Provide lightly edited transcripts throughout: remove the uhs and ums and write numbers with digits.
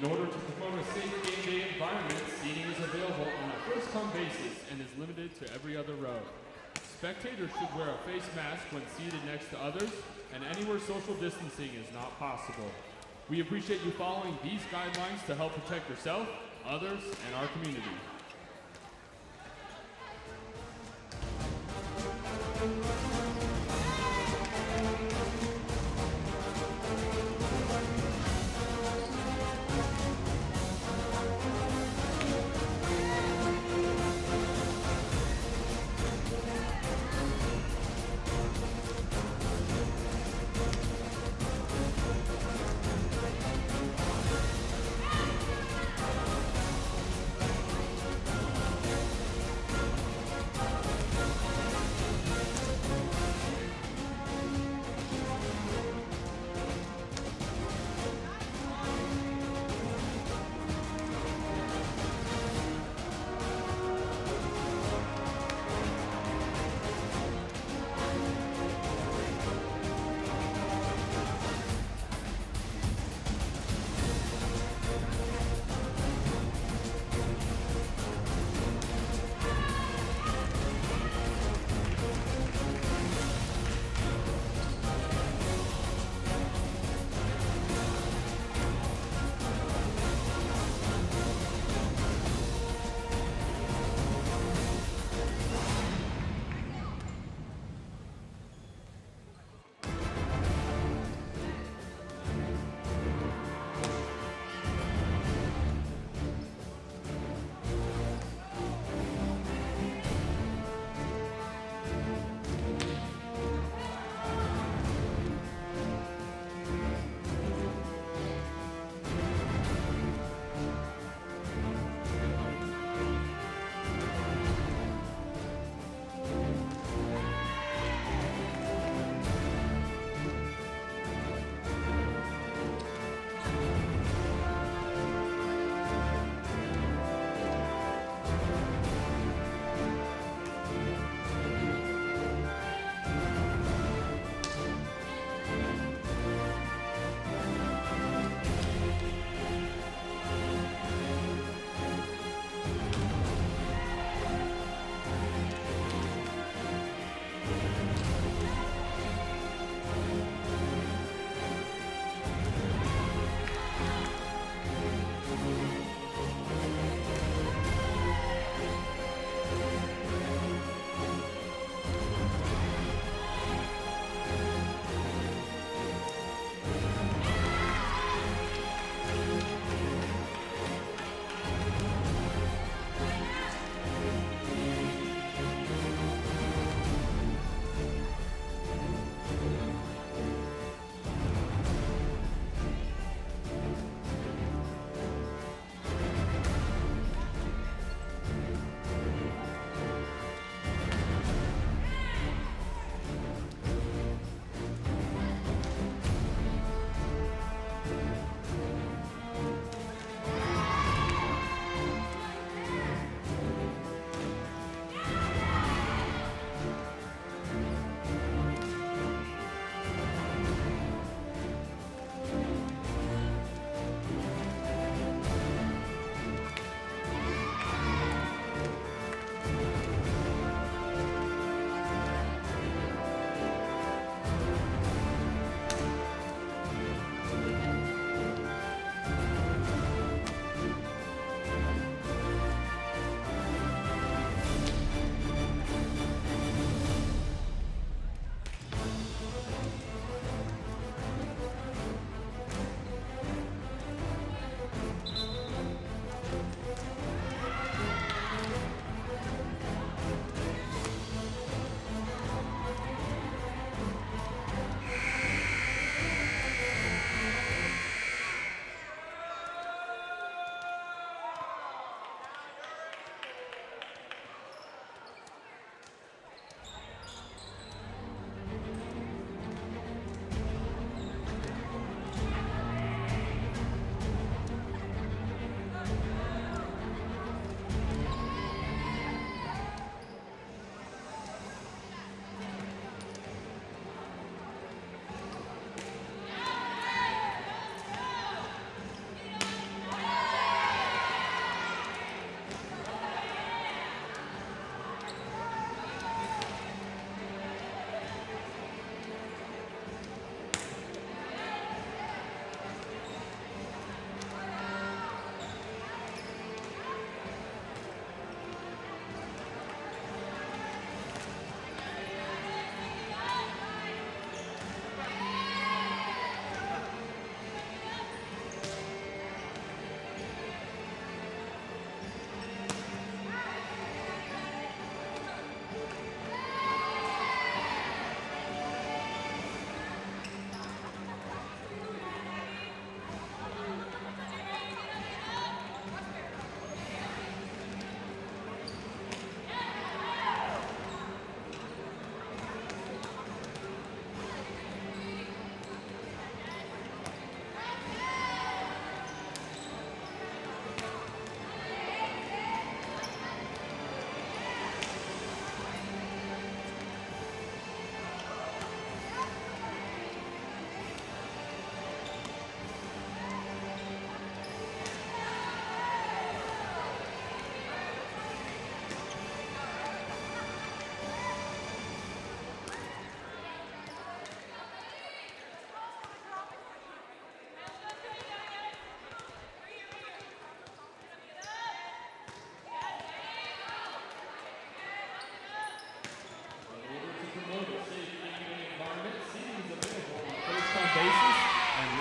In order to promote a safe game day environment, seating is available on a first-come basis and is limited to every other row. Spectators should wear a face mask when seated next to others, and anywhere social distancing is not possible. We appreciate you following these guidelines to help protect yourself, others, and our community.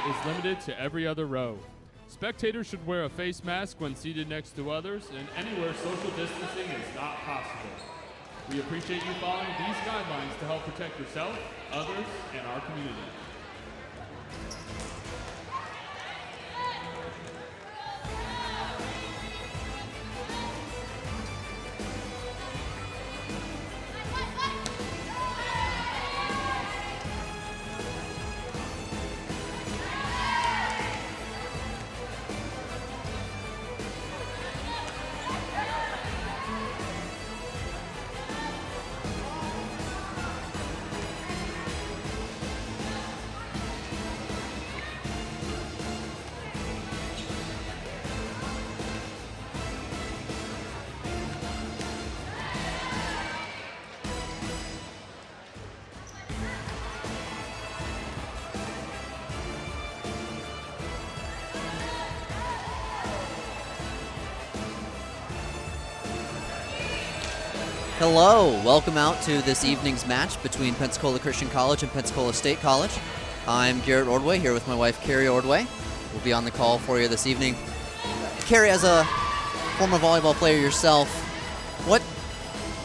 is limited to every other row. Spectators should wear a face mask when seated next to others and anywhere social distancing is not possible. We appreciate you following these guidelines to help protect yourself, others, and our community. Hello, welcome out to this evening's match between Pensacola Christian College and Pensacola State College. I'm Garrett Ordway here with my wife Carrie Ordway. We'll be on the call for you this evening. Carrie, as a former volleyball player yourself, what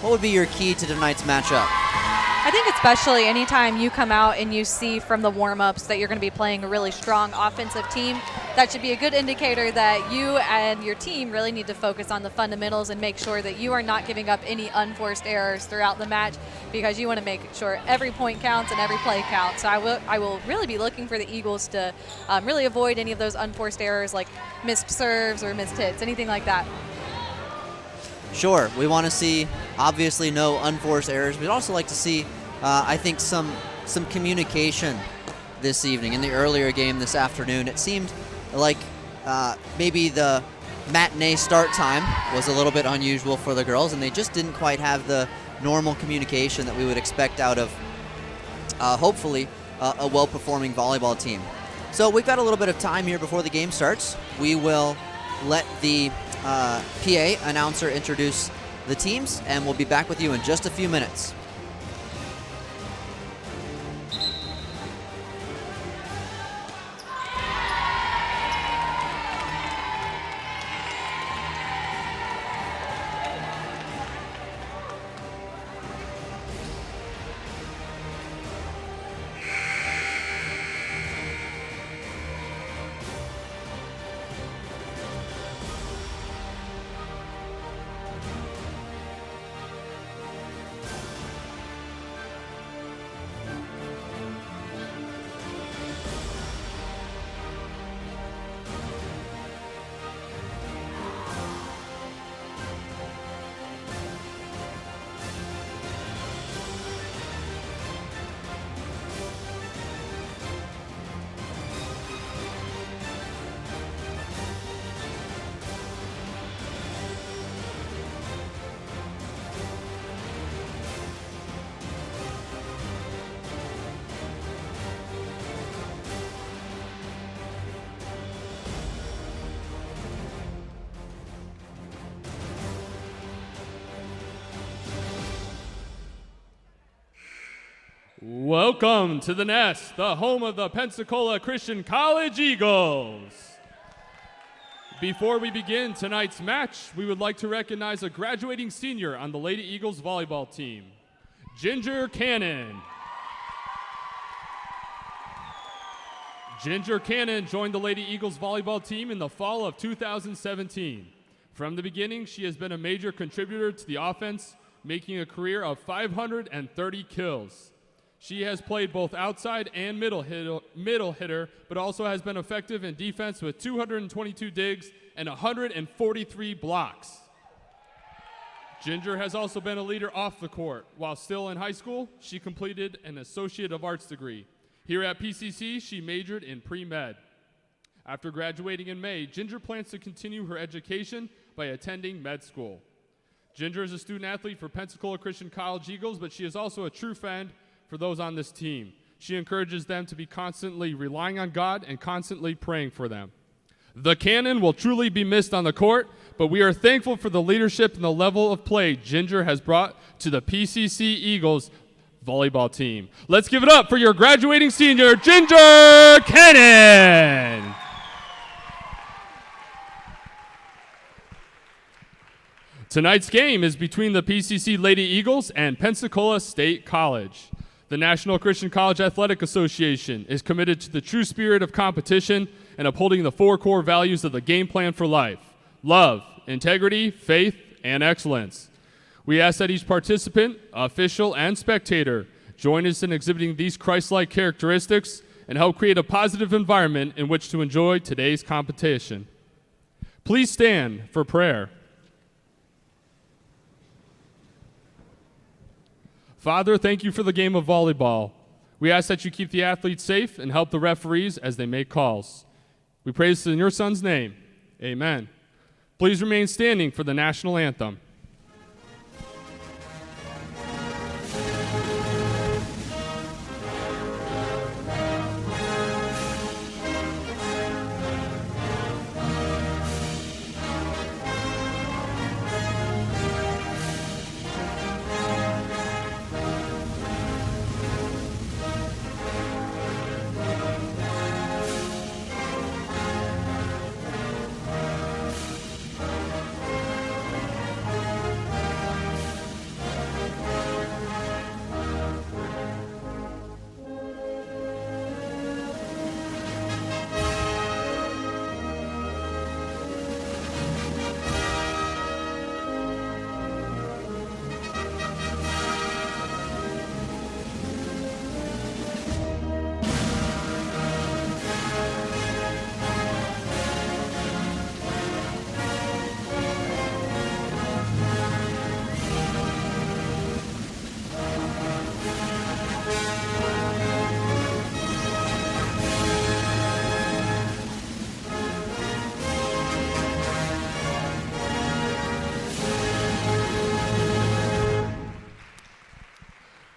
would be your key to tonight's matchup? I think especially anytime you come out and you see from the warm-ups that you're going to be playing a really strong offensive team, that should be a good indicator that you and your team really need to focus on the fundamentals and make sure that you are not giving up any unforced errors throughout the match, because you want to make sure every point counts and every play counts. So I will really be looking for the Eagles to really avoid any of those unforced errors like missed serves or missed hits, anything like that. Sure, we want to see obviously no unforced errors. We'd also like to see, I think, some communication this evening. In the earlier game this afternoon, it seemed like maybe the matinee start time was a little bit unusual for the girls, and they just didn't quite have the normal communication that we would expect out of hopefully a well-performing volleyball team. So we've got a little bit of time here before the game starts. We will let the PA announcer introduce the teams, and we'll be back with you in just a few minutes. Welcome to the Nest, the home of the Pensacola Christian College Eagles. Before we begin tonight's match, we would like to recognize a graduating senior on the Lady Eagles volleyball team, Ginger Cannon. Ginger Cannon joined the Lady Eagles volleyball team in the fall of 2017. From the beginning, she has been a major contributor to the offense, making a career of 530 kills. She has played both outside and middle hitter, but also has been effective in defense with 222 digs and 143 blocks. Ginger has also been a leader off the court. While still in high school, she completed an Associate of Arts degree. Here at PCC, she majored in pre-med. After graduating in May, Ginger plans to continue her education by attending med school. Ginger is a student athlete for Pensacola Christian College Eagles, but she is also a true friend for those on this team. She encourages them to be constantly relying on God and constantly praying for them. The Cannon will truly be missed on the court, but we are thankful for the leadership and the level of play Ginger has brought to the PCC Eagles volleyball team. Let's give it up for your graduating senior, Ginger Cannon. Tonight's game is between the PCC Lady Eagles and Pensacola State College. The National Christian College Athletic Association is committed to the true spirit of competition and upholding the 4 core values of the game plan for life: love, integrity, faith, and excellence. We ask that each participant, official, and spectator join us in exhibiting these Christ-like characteristics and help create a positive environment in which to enjoy today's competition. Please stand for prayer. Father, thank you for the game of volleyball. We ask that you keep the athletes safe and help the referees as they make calls. We pray this in your son's name. Amen. Please remain standing for the national anthem.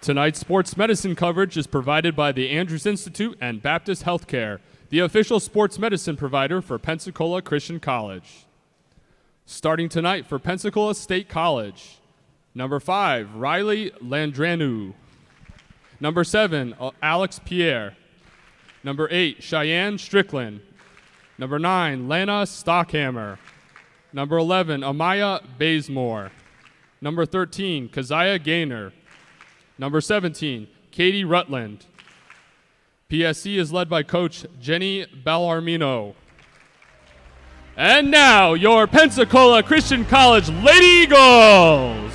Tonight's sports medicine coverage is provided by the Andrews Institute and Baptist Healthcare, the official sports medicine provider for Pensacola Christian College. Starting tonight for Pensacola State College, number 5, Riley Landranu. Number 7, Alex Pierre. Number 8, Cheyenne Strickland. Number 9, Lana Stockhammer. Number 11, Amaya Bazemore. Number 13, Keziah Gaynor. Number 17, Katie Rutland. PSC is led by Coach Jenny Bellarmino. And now, your Pensacola Christian College Lady Eagles.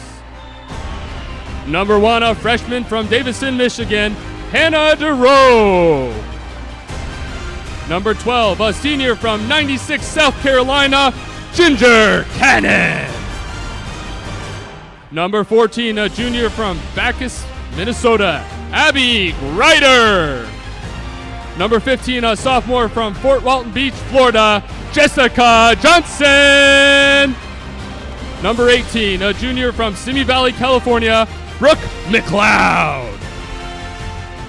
Number 1, a freshman from Davison, Michigan, Hannah DeRoe. Number 12, a senior from 96 South Carolina, Ginger Cannon. Number 14, a junior from Bacchus, Minnesota, Abby Greider. Number 15, a sophomore from Fort Walton Beach, Florida, Jessica Johnson. Number 18, a junior from Simi Valley, California, Brooke McLeod.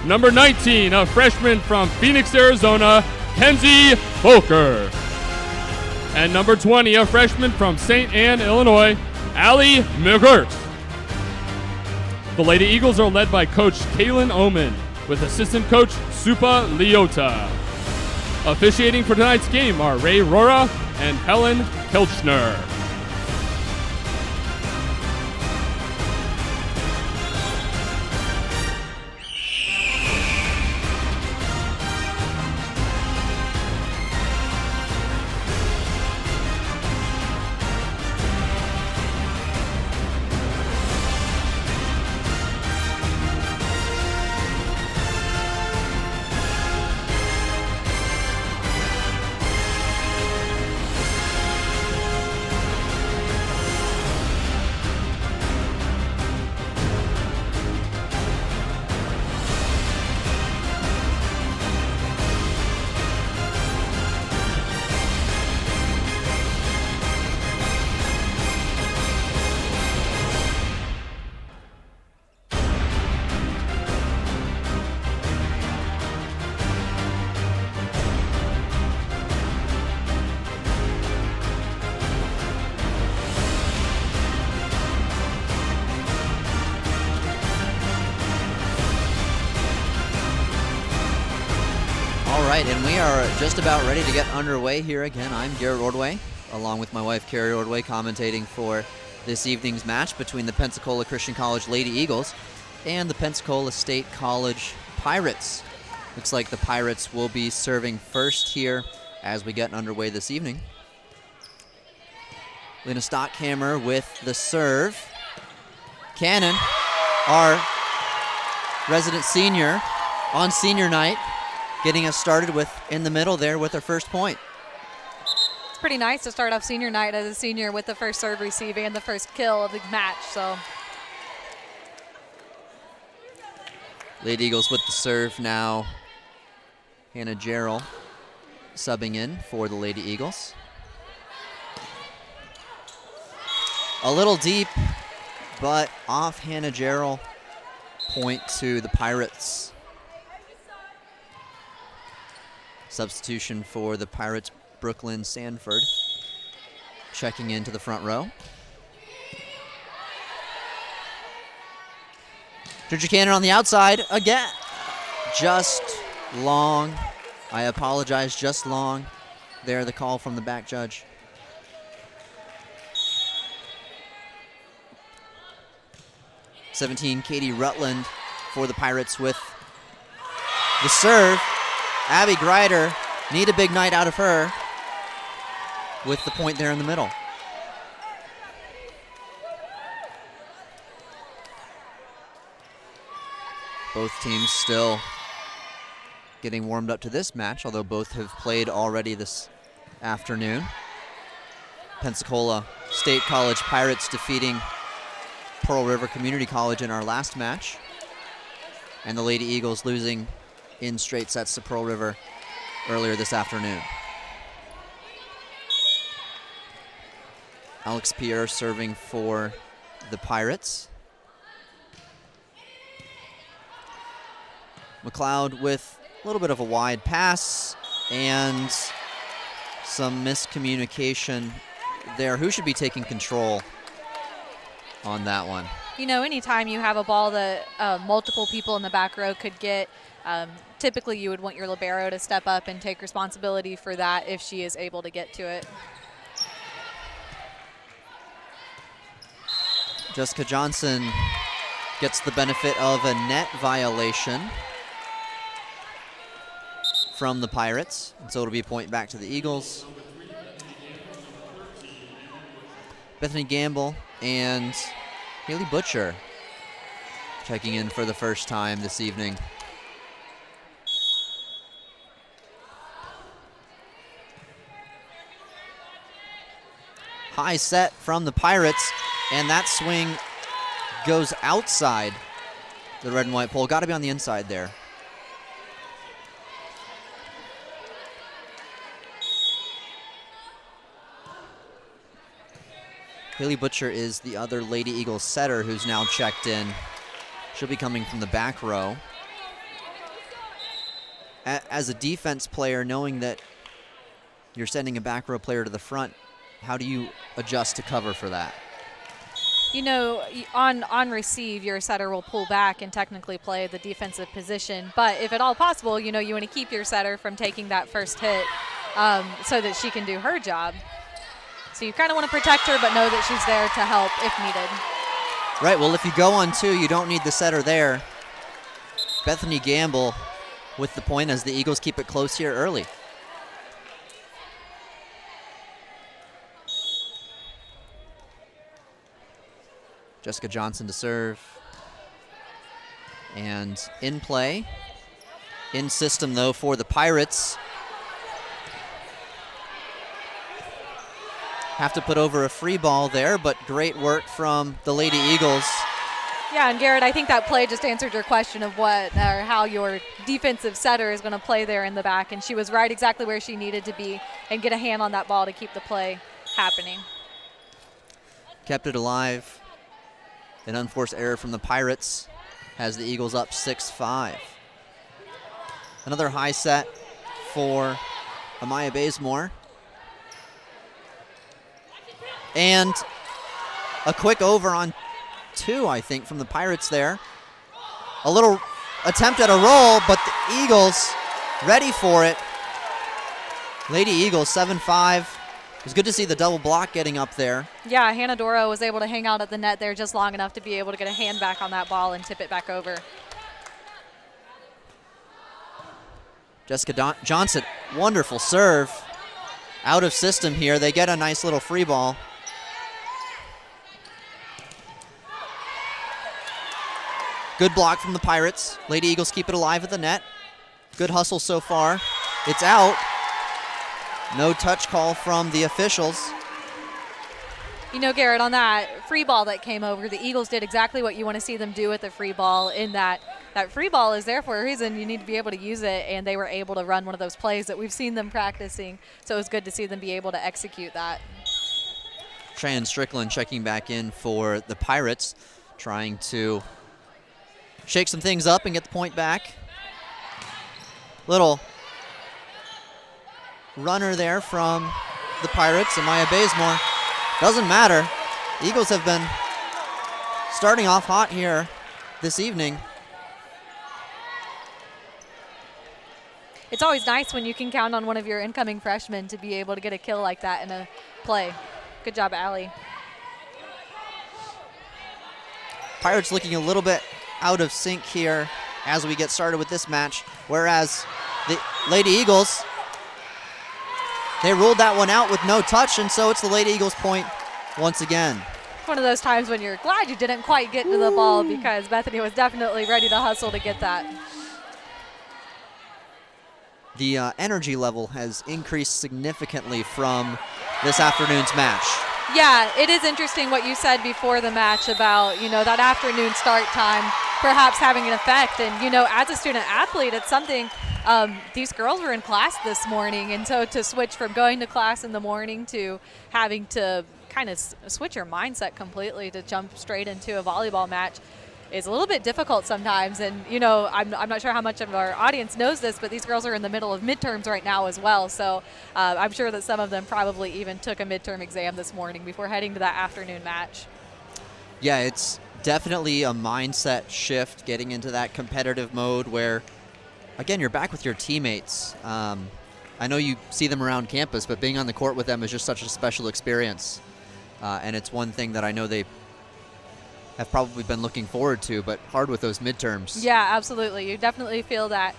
Number 19, a freshman from Phoenix, Arizona, Kenzie Volker. And number 20, a freshman from St. Anne, Illinois, Allie McGirt. The Lady Eagles are led by Coach Kaylin Oman with assistant coach Supa Leota. Officiating for tonight's game are Ray Rora and Helen Kilchner. All right, and we are just about ready to get underway here again. I'm Garrett Ordway, along with my wife, Carrie Ordway, commentating for this evening's match between the Pensacola Christian College Lady Eagles and the Pensacola State College Pirates. Looks like the Pirates will be serving first here as we get underway this evening. Lena Stockhammer with the serve. Cannon, our resident senior on senior night, getting us started with in the middle there with her first point. It's pretty nice to start off senior night as a senior with the first serve receiving and the first kill of the match. So Lady Eagles with the serve now. Hannah Jarrell subbing in for the Lady Eagles. A little deep, but off Hannah Jarrell. Point to the Pirates. Substitution for the Pirates, Brooklyn Sanford, checking into the front row. Georgia Cannon on the outside again. Just long. I apologize, just long. There, the call from the back judge. '17, Katie Rutland for the Pirates with the serve. Abby Greider, need a big night out of her with the point there in the middle. Both teams still getting warmed up to this match, although both have played already this afternoon. Pensacola State College Pirates defeating Pearl River Community College in our last match, and the Lady Eagles losing in straight sets to Pearl River earlier this afternoon. Alex Pierre serving for the Pirates. McLeod with a little bit of a wide pass and some miscommunication there. Who should be taking control on that one? You know, anytime you have a ball that multiple people in the back row could get, typically you would want your libero to step up and take responsibility for that if she is able to get to it. Jessica Johnson gets the benefit of a net violation from the Pirates, and so it'll be a point back to the Eagles. Bethany Gamble and Haley Butcher checking in for the first time this evening. High set from the Pirates, and that swing goes outside the red and white pole. Got to be on the inside there. Haley Butcher is the other Lady Eagles setter who's now checked in. She'll be coming from the back row. As a defense player, knowing that you're sending a back row player to the front, how do you adjust to cover for that? You know, on receive, your setter will pull back and technically play the defensive position. But if at all possible, you know, you want to keep your setter from taking that first hit so that she can do her job. So you kind of want to protect her, but know that she's there to help if needed. Right, well, if you go on two, you don't need the setter there. Bethany Gamble with the point as the Eagles keep it close here early. Jessica Johnson to serve. And in play, in system though for the Pirates. Have to put over a free ball there, but great work from the Lady Eagles. Yeah, and Garrett, I think that play just answered your question of what or how your defensive setter is going to play there in the back, and she was right exactly where she needed to be and get a hand on that ball to keep the play happening. Kept it alive. An unforced error from the Pirates has the Eagles up 6-5. Another high set for Amaya Bazemore. And a quick over on two, I think, from the Pirates there. A little attempt at a roll, but the Eagles ready for it. Lady Eagles 7-5. It was good to see the double block getting up there. Yeah, Hannah Doro was able to hang out at the net there just long enough to be able to get a hand back on that ball and tip it back over. Jessica Johnson, wonderful serve. Out of system here. They get a nice little free ball. Good block from the Pirates. Lady Eagles keep it alive at the net. Good hustle so far. It's out. No touch call from the officials. You know, Garrett, on that free ball that came over, the Eagles did exactly what you want to see them do with the free ball, in that free ball is there for a reason. You need to be able to use it, and they were able to run one of those plays that we've seen them practicing. So it was good to see them be able to execute that. Tran Strickland checking back in for the Pirates, trying to shake some things up and get the point back. Little runner there from the Pirates, Amaya Bazemore. Doesn't matter. Eagles have been starting off hot here this evening. It's always nice when you can count on one of your incoming freshmen to be able to get a kill like that in a play. Good job, Allie. Pirates looking a little bit out of sync here as we get started with this match, whereas the Lady Eagles, they ruled that one out with no touch, and so it's the Lady Eagles point once again. It's one of those times when you're glad you didn't quite get to the ball, because Bethany was definitely ready to hustle to get that. The energy level has increased significantly from this afternoon's match. Yeah, it is interesting what you said before the match about, you know, that afternoon start time perhaps having an effect. And, you know, as a student athlete, it's something, these girls were in class this morning, and so to switch from going to class in the morning to having to kind of switch your mindset completely to jump straight into a volleyball match is a little bit difficult sometimes. And, you know, I'm not sure how much of our audience knows this, but these girls are in the middle of midterms right now as well. So I'm sure that some of them probably even took a midterm exam this morning before heading to that afternoon match. Yeah, it's definitely a mindset shift, getting into that competitive mode where, again, you're back with your teammates. I know you see them around campus, but being on the court with them is just such a special experience. And it's one thing that I know they have probably been looking forward to, but hard with those midterms. Yeah, absolutely. You definitely feel that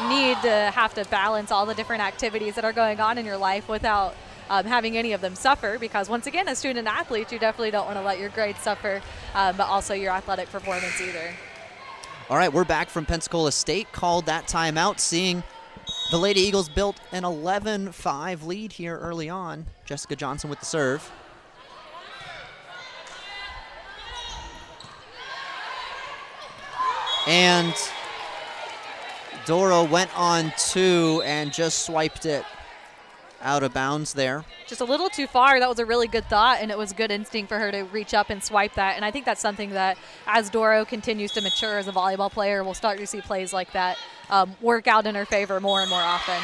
need to have to balance all the different activities that are going on in your life without having any of them suffer, because once again, as student athletes, you definitely don't want to let your grades suffer, but also your athletic performance either. All right, we're back from Pensacola State. Called that timeout, seeing the Lady Eagles built an 11-5 lead here early on. Jessica Johnson with the serve. And Doro went on two and just swiped it out of bounds there. Just a little too far. That was a really good thought, and it was good instinct for her to reach up and swipe that. And I think that's something that, as Doro continues to mature as a volleyball player, we'll start to see plays like that work out in her favor more and more often.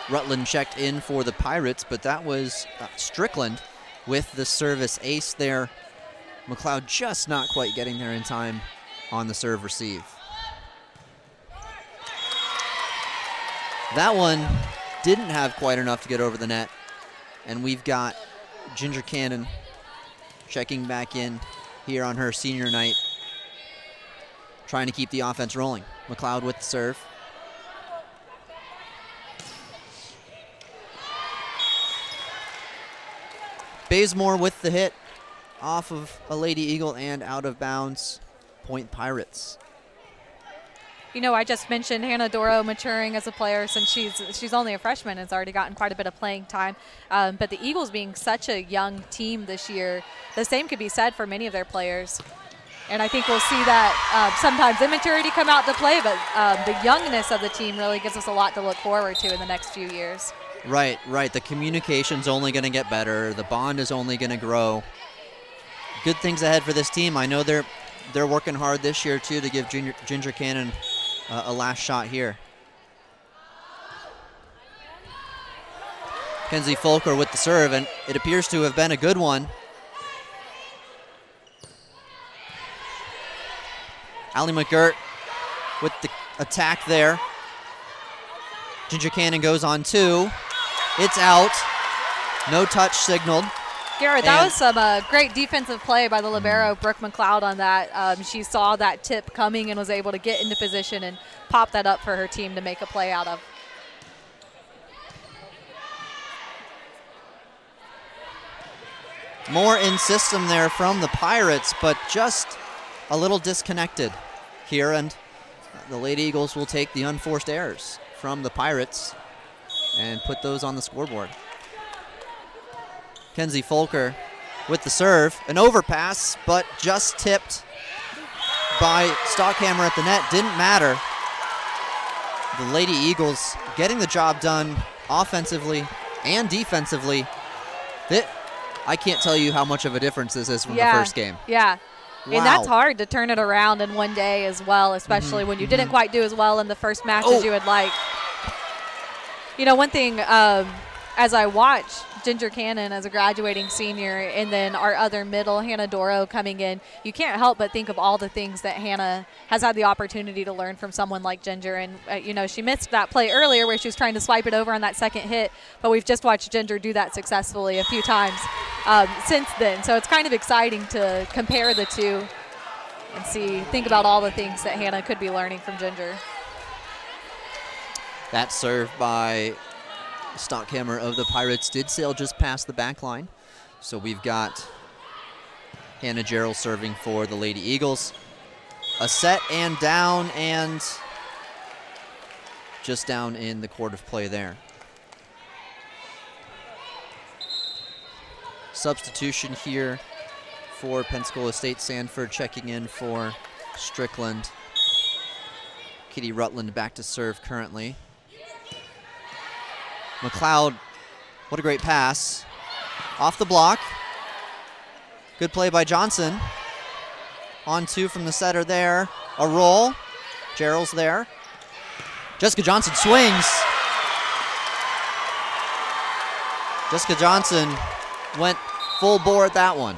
Rutland checked in for the Pirates, but that was Strickland with the service ace there. McLeod just not quite getting there in time on the serve receive. That one didn't have quite enough to get over the net, and we've got Ginger Cannon checking back in here on her senior night, trying to keep the offense rolling. McLeod with the serve. Bazemore with the hit off of a Lady Eagle and out of bounds. Point Pirates. You know, I just mentioned Hannah Doro maturing as a player since she's only a freshman and has already gotten quite a bit of playing time. But the Eagles being such a young team this year, the same could be said for many of their players. And I think we'll see that sometimes immaturity come out to play, but the youngness of the team really gives us a lot to look forward to in the next few years. Right. The communication's only going to get better. The bond is only going to grow. Good things ahead for this team. I know they're working hard this year, too, to give Ginger Cannon a last shot here. Kenzie Folker with the serve, and it appears to have been a good one. Allie McGirt with the attack there. Ginger Cannon goes on 2. It's out. No touch signaled. Garrett, that was some great defensive play by the libero, Brooke McLeod, on that. She saw that tip coming and was able to get into position and pop that up for her team to make a play out of. More in system there from the Pirates, but just a little disconnected here, and the Lady Eagles will take the unforced errors from the Pirates and put those on the scoreboard. Kenzie Folker with the serve, an overpass, but just tipped by Stockhammer at the net. Didn't matter. The Lady Eagles getting the job done offensively and defensively. I can't tell you how much of a difference this is from the first game. Yeah. Wow. And that's hard to turn it around in one day as well, especially when you didn't quite do as well in the first match as you would like. You know, one thing, as I watch Ginger Cannon as a graduating senior and then our other middle, Hannah Doro, coming in, you can't help but think of all the things that Hannah has had the opportunity to learn from someone like Ginger. And, you know, she missed that play earlier where she was trying to swipe it over on that second hit, but we've just watched Ginger do that successfully a few times since then. So it's kind of exciting to compare the two and think about all the things that Hannah could be learning from Ginger. That serve by Stockhammer of the Pirates did sail just past the back line. So we've got Hannah Gerald serving for the Lady Eagles. A set and down, and just down in the court of play there. Substitution here for Pensacola State. Sanford checking in for Strickland. Kitty Rutland back to serve currently. McLeod, what a great pass. Off the block. Good play by Johnson. On 2 from the setter there. A roll. Gerald's there. Jessica Johnson swings. Jessica Johnson went full bore at that one.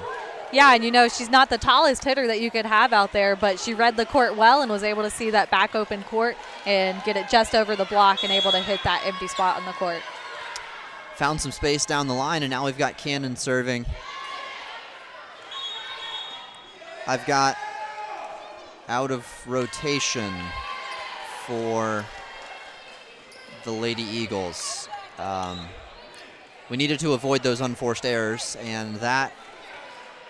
Yeah, and you know, she's not the tallest hitter that you could have out there, but she read the court well and was able to see that back open court and get it just over the block and able to hit that empty spot on the court. Found some space down the line, and now we've got Cannon serving. I've got out of rotation for the Lady Eagles. We needed to avoid those unforced errors, and that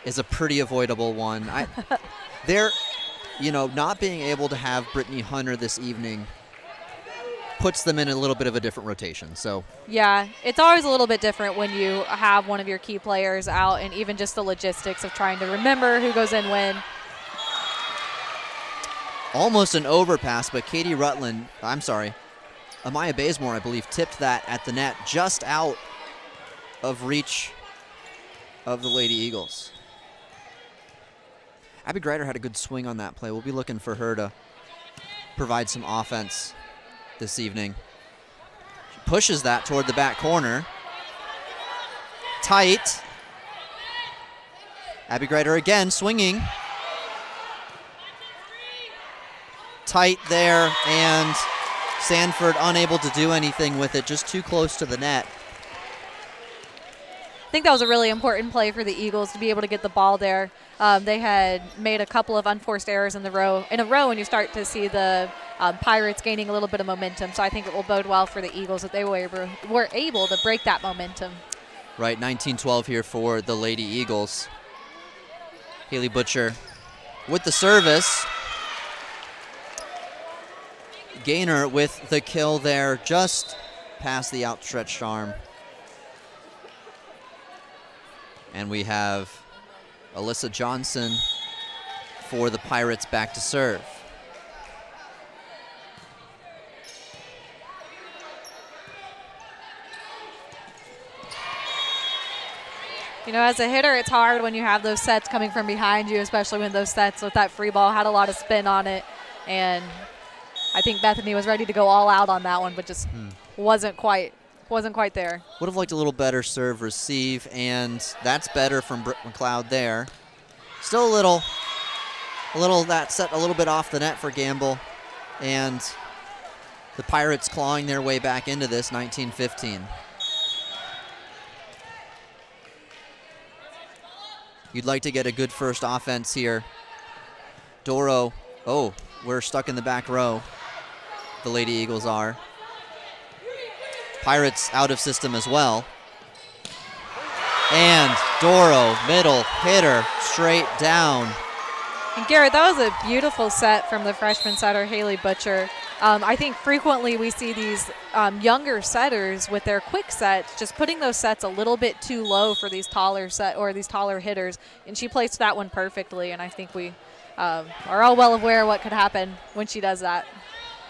is a pretty avoidable one. They're, you know, not being able to have Brittany Hunter this evening puts them in a little bit of a different rotation. So yeah, it's always a little bit different when you have one of your key players out, and even just the logistics of trying to remember who goes in when. Almost an overpass, but Katie Rutland, Amaya Bazemore, I believe, tipped that at the net just out of reach of the Lady Eagles. Abby Greider had a good swing on that play. We'll be looking for her to provide some offense this evening. She pushes that toward the back corner. Tight. Abby Greider again swinging. Tight there, and Sanford unable to do anything with it, just too close to the net. I think that was a really important play for the Eagles to be able to get the ball there. They had made a couple of unforced errors in a row, and you start to see the Pirates gaining a little bit of momentum. So I think it will bode well for the Eagles that they were able to break that momentum. Right, 19-12 here for the Lady Eagles. Haley Butcher with the service. Gaynor with the kill there, just past the outstretched arm. And we have Alyssa Johnson for the Pirates back to serve. You know, as a hitter, it's hard when you have those sets coming from behind you, especially when those sets with that free ball had a lot of spin on it. And I think Bethany was ready to go all out on that one, but just wasn't quite there. Would have liked a little better serve receive, and that's better from Brooke McLeod there. Still a little that set a little bit off the net for Gamble, and The Pirates clawing their way back into this, 19-15. You'd like to get a good first offense here. Doro, oh, we're stuck in the back row. The Lady Eagles are. Pirates out of system as well. And Doro, middle, hitter, straight down. And Garrett, that was a beautiful set from the freshman setter, Haley Butcher. I think frequently we see these younger setters with their quick sets just putting those sets a little bit too low for these taller these taller hitters, and she placed that one perfectly. And I think we are all well aware what could happen when she does that.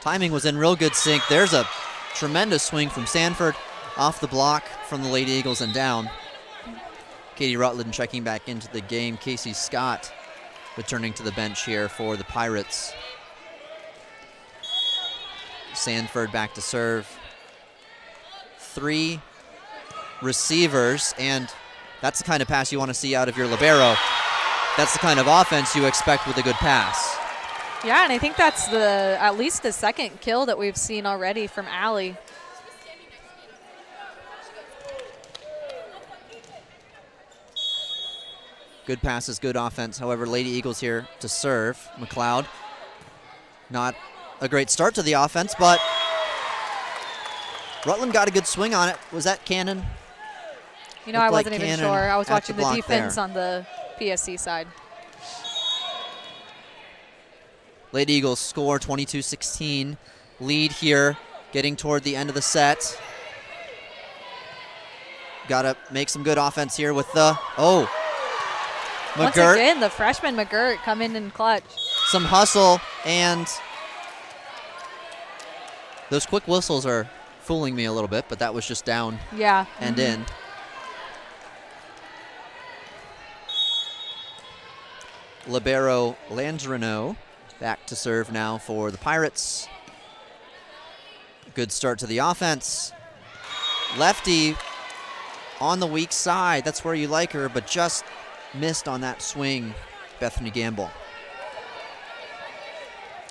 Timing was in real good sync. There's a tremendous swing from Sanford off the block from the Lady Eagles and down. Katie Rutland checking back into the game. Casey Scott returning to the bench here for the Pirates. Sanford back to serve. 3 receivers, and that's the kind of pass you want to see out of your libero. That's the kind of offense you expect with a good pass. Yeah, and I think that's at least the second kill that we've seen already from Allie. Good passes, good offense. However, Lady Eagles here to serve. McLeod, not a great start to the offense, but Rutland got a good swing on it. Was that Cannon? You know, I wasn't even sure. I was watching the defense on the PSC side. Lady Eagles score 22-16. Lead here, getting toward the end of the set. Got to make some good offense here with the, McGirt. Once again, the freshman McGirt coming in clutch. Some hustle, and those quick whistles are fooling me a little bit, but that was just down and in. Libero Landrino back to serve now for the Pirates. Good start to the offense. Lefty on the weak side. That's where you like her, but just missed on that swing, Bethany Gamble.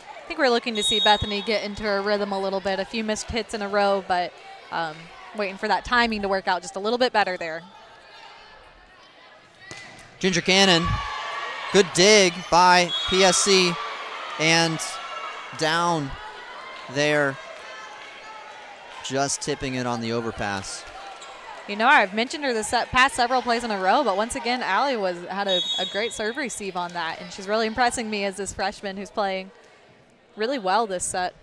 I think we're looking to see Bethany get into her rhythm a little bit. A few missed hits in a row, but waiting for that timing to work out just a little bit better there. Ginger Cannon, good dig by PSC, and down there, just tipping it on the overpass. You know, I've mentioned her this past several plays in a row, but once again, Allie had a great serve receive on that, and she's really impressing me as this freshman who's playing really well this set.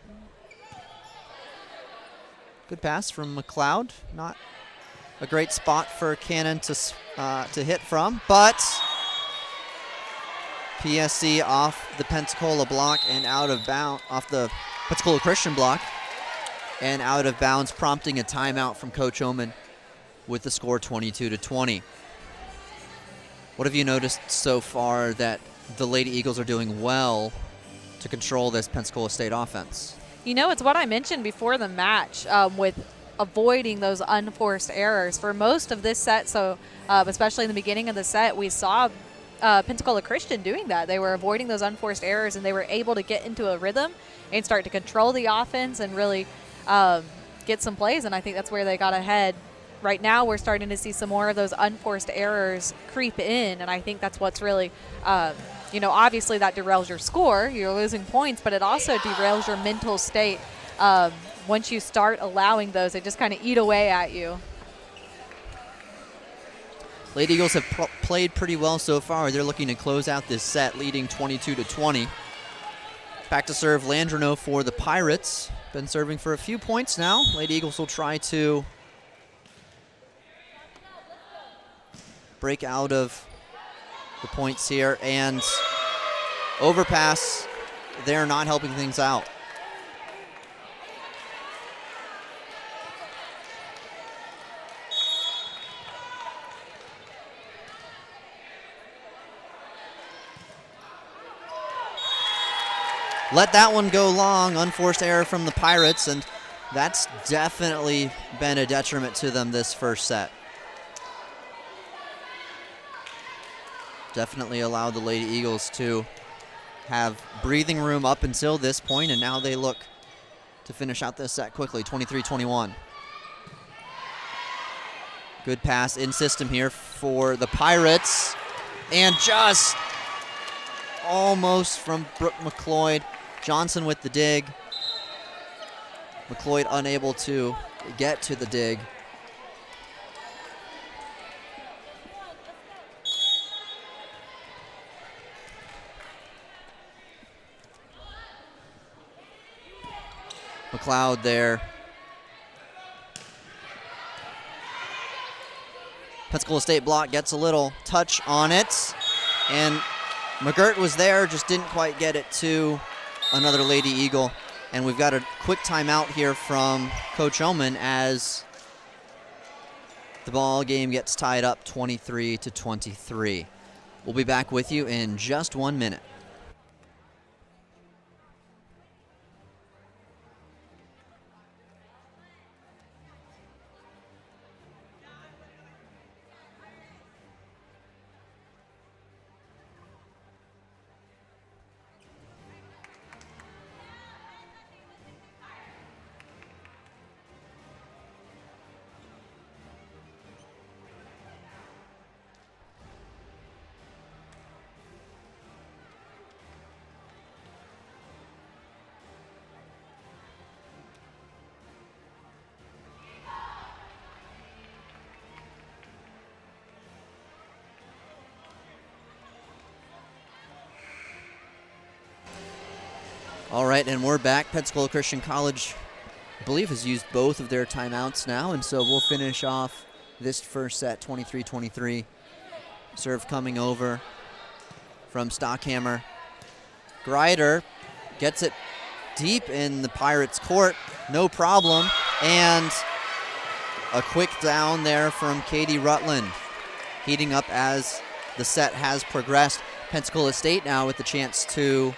Good pass from McLeod. Not a great spot for Cannon to hit from, but PSC off the Pensacola block and out of bounds, off the Pensacola Christian block and out of bounds, prompting a timeout from Coach Oman with the score 22-20. What have you noticed so far that the Lady Eagles are doing well to control this Pensacola State offense? You know, it's what I mentioned before the match with avoiding those unforced errors. For most of this set, so especially in the beginning of the set, we saw Pensacola Christian doing that. They were avoiding those unforced errors, and they were able to get into a rhythm and start to control the offense and really get some plays, and I think that's where they got ahead. Right now we're starting to see some more of those unforced errors creep in, and I think that's what's really, you know, obviously that derails your score. You're losing points, but it also derails your mental state. Once you start allowing those, they just kind of eat away at you. Lady Eagles have played pretty well so far. They're looking to close out this set, leading 22-20. Back to serve Landrino for the Pirates. Been serving for a few points now. Lady Eagles will try to break out of the points here, and overpass. They're not helping things out. Let that one go long. Unforced error from the Pirates, and that's definitely been a detriment to them this first set. Definitely allowed the Lady Eagles to have breathing room up until this point, and now they look to finish out this set quickly, 23-21. Good pass in system here for the Pirates. And just almost from Brooke McLeod. Johnson with the dig. McLeod unable to get to the dig. McLeod there. Pensacola State block gets a little touch on it. And McGirt was there, just didn't quite get it to another Lady Eagle. And we've got a quick timeout here from Coach Oman as the ball game gets tied up 23-23. We'll be back with you in just 1 minute. All right, and we're back. Pensacola Christian College, I believe, has used both of their timeouts now, and so we'll finish off this first set 23-23. Serve coming over from Stockhammer. Greider gets it deep in the Pirates' court, no problem, and a quick down there from Katie Rutland, heating up as the set has progressed. Pensacola State now with the chance to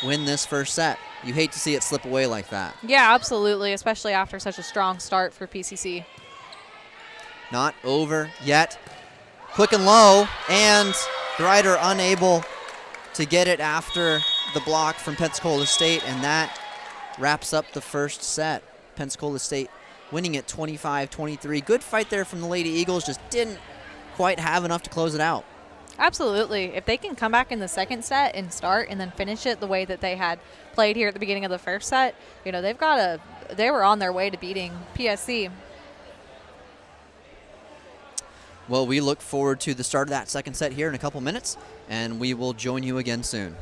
win this first set. You hate to see it slip away like that. Yeah, absolutely, especially after such a strong start for PCC. Not over yet. Quick and low, and Greider unable to get it after the block from Pensacola State, and that wraps up the first set. Pensacola State winning it 25-23. Good fight there from the Lady Eagles, just didn't quite have enough to close it out. Absolutely. If they can come back in the second set and start and then finish it the way that they had played here at the beginning of the first set, you know, they were on their way to beating PSC. Well, we look forward to the start of that second set here in a couple minutes, and we will join you again soon.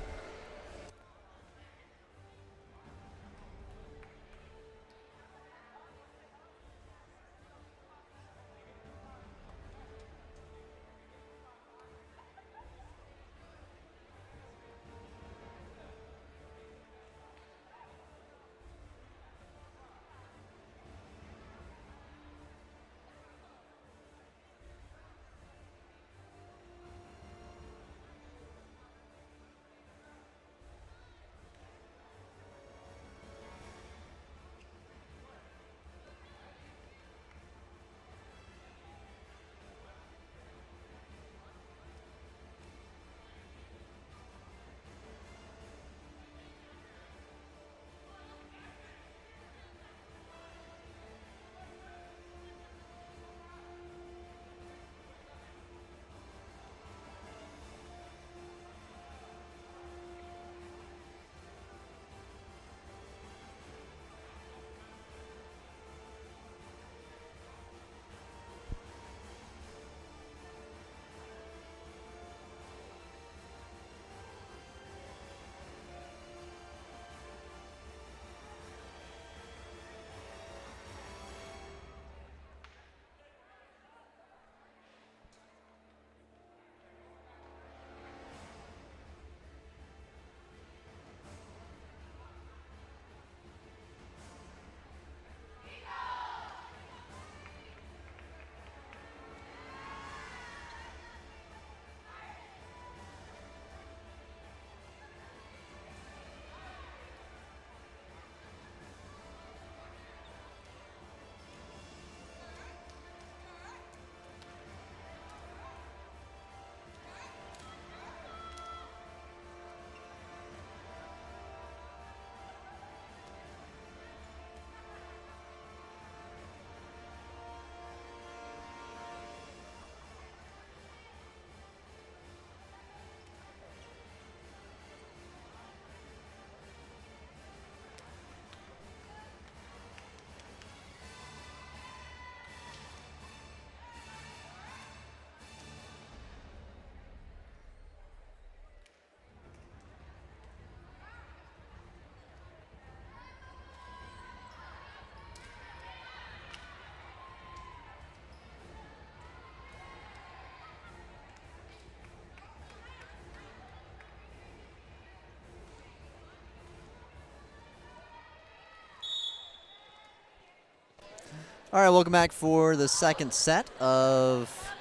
All right, welcome back for the second set of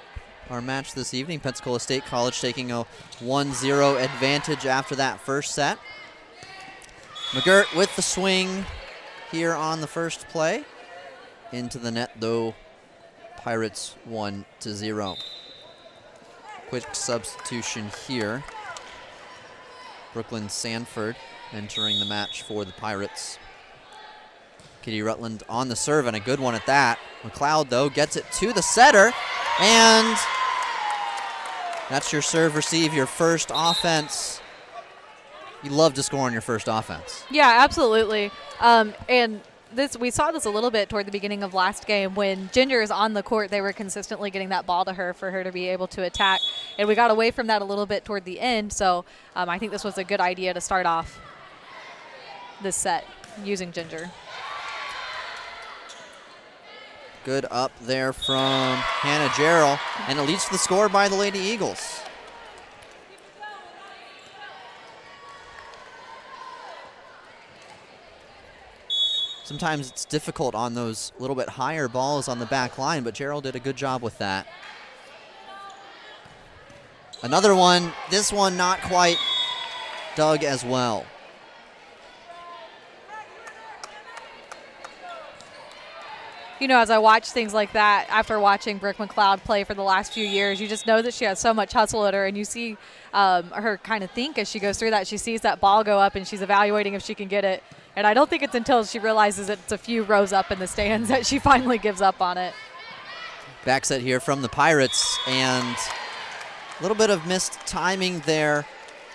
our match this evening. Pensacola State College taking a 1-0 advantage after that first set. McGirt with the swing here on the first play. Into the net, though, Pirates 1-0. Quick substitution here. Brooklyn Sanford entering the match for the Pirates. Kitty Rutland on the serve, and a good one at that. McLeod, though, gets it to the setter, and that's your serve receive, your first offense. You love to score on your first offense. Yeah, absolutely. And we saw this a little bit toward the beginning of last game. When Ginger is on the court, they were consistently getting that ball to her for her to be able to attack. And we got away from that a little bit toward the end, so I think this was a good idea to start off this set using Ginger. Good up there from Hannah Jarrell, and it leads to the score by the Lady Eagles. Sometimes it's difficult on those little bit higher balls on the back line, but Jarrell did a good job with that. Another one, this one not quite dug as well. You know, as I watch things like that, after watching Brooke McLeod play for the last few years, you just know that she has so much hustle at her, and you see her kind of think as she goes through that. She sees that ball go up, and she's evaluating if she can get it. And I don't think it's until she realizes it's a few rows up in the stands that she finally gives up on it. Back set here from the Pirates, and a little bit of missed timing there.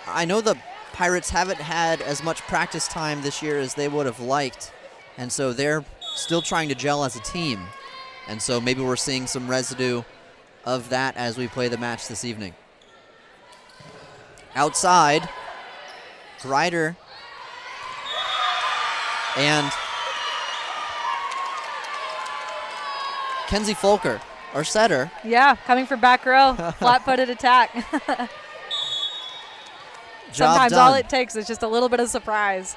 I know the Pirates haven't had as much practice time this year as they would have liked, and so they're still trying to gel as a team. And so maybe we're seeing some residue of that as we play the match this evening. Outside, Grider and Kenzie Folker, our setter. Yeah, coming from back row, flat-footed attack. Sometimes all it takes is just a little bit of surprise.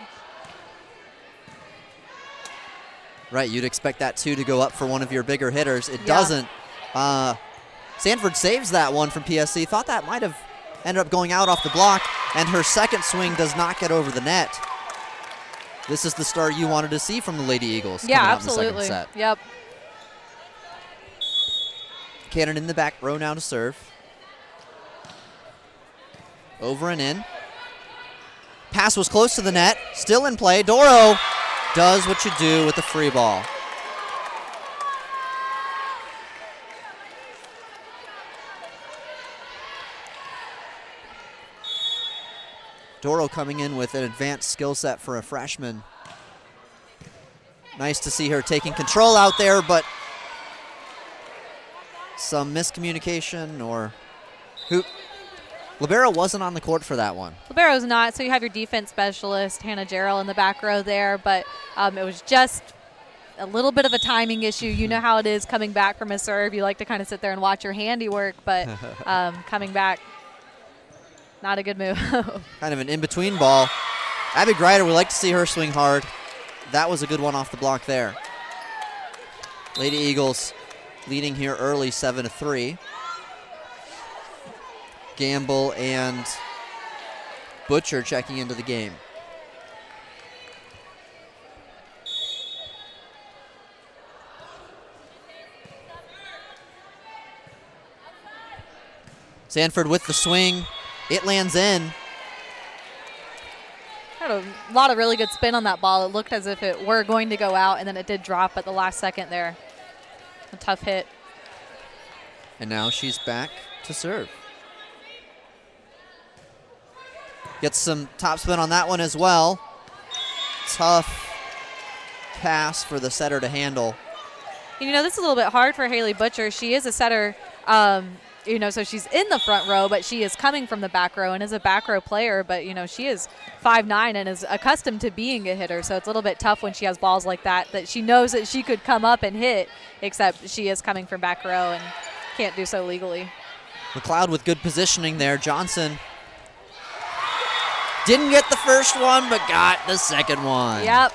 Right, you'd expect that too to go up for one of your bigger hitters. It doesn't. Sanford saves that one from PSC. Thought that might have ended up going out off the block, and her second swing does not get over the net. This is the start you wanted to see from the Lady Eagles. Yeah, coming out absolutely. In the second set. Yep. Cannon in the back row now to serve. Over and in. Pass was close to the net. Still in play. Doro does what you do with the free ball. Doro coming in with an advanced skill set for a freshman. Nice to see her taking control out there, but some miscommunication or Libero wasn't on the court for that one. Libero's not, so you have your defense specialist, Hannah Jarrell, in the back row there, but it was just a little bit of a timing issue. You know how it is coming back from a serve. You like to kind of sit there and watch your handiwork, but coming back, not a good move. Kind of an in-between ball. Abby Grider, we like to see her swing hard. That was a good one off the block there. Lady Eagles leading here early, 7-3. Gamble and Butcher checking into the game. Sanford with the swing. It lands in. Had a lot of really good spin on that ball. It looked as if it were going to go out, and then it did drop at the last second there. A tough hit. And now she's back to serve. Gets some topspin on that one as well. Tough pass for the setter to handle. You know, this is a little bit hard for Haley Butcher. She is a setter, you know, so she's in the front row, but she is coming from the back row and is a back row player. But, you know, she is 5'9" and is accustomed to being a hitter. So it's a little bit tough when she has balls like that she knows that she could come up and hit, except she is coming from back row and can't do so legally. McLeod with good positioning there. Johnson didn't get the first one, but got the second one. Yep.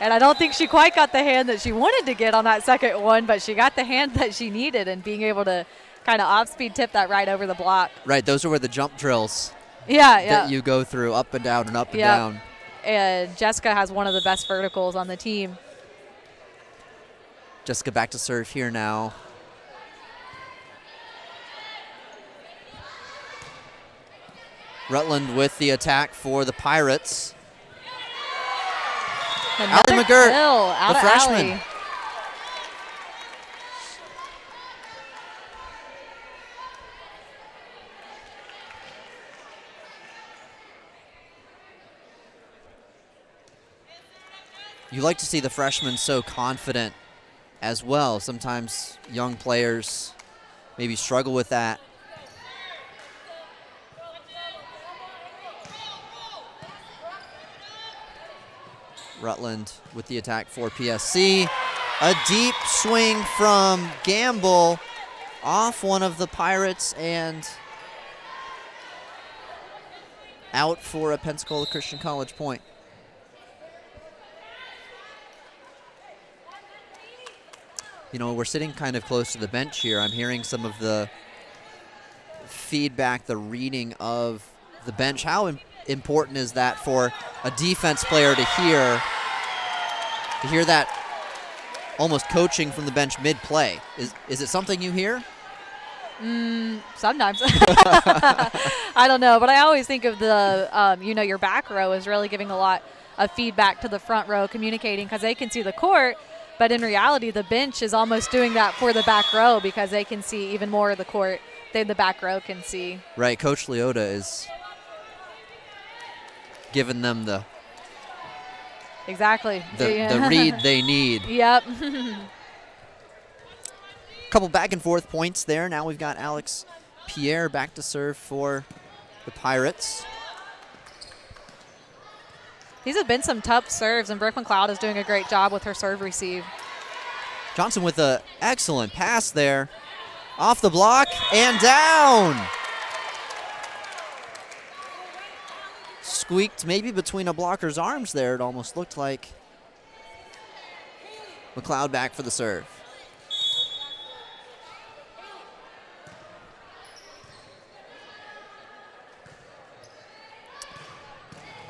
And I don't think she quite got the hand that she wanted to get on that second one, but she got the hand that she needed and being able to kind of off-speed tip that right over the block. Right, those are where the jump drills that you go through, up and down and up and Yep. down. And Jessica has one of the best verticals on the team. Jessica back to serve here now. Rutland with the attack for the Pirates. Another Allie McGirt, kill out the of freshman. Allie. You like to see the freshmen so confident as well. Sometimes young players maybe struggle with that. Rutland with the attack for PSC. A deep swing from Gamble off one of the Pirates and out for a Pensacola Christian College point. You know, we're sitting kind of close to the bench here. I'm hearing some of the feedback, the reading of the bench. How important is that for a defense player to hear that almost coaching from the bench mid-play? Is it something you hear? Sometimes. I don't know, but I always think of the, your back row is really giving a lot of feedback to the front row, communicating because they can see the court. But in reality, the bench is almost doing that for the back row because they can see even more of the court than the back row can see. Right, Coach Leota is giving them the Exactly. the read they need. Yep. Couple back and forth points there. Now we've got Alex Pierre back to serve for the Pirates. These have been some tough serves, and Brooke McLeod is doing a great job with her serve receive. Johnson with an excellent pass there. Off the block and down. Squeaked maybe between a blocker's arms there, it almost looked like. McLeod back for the serve.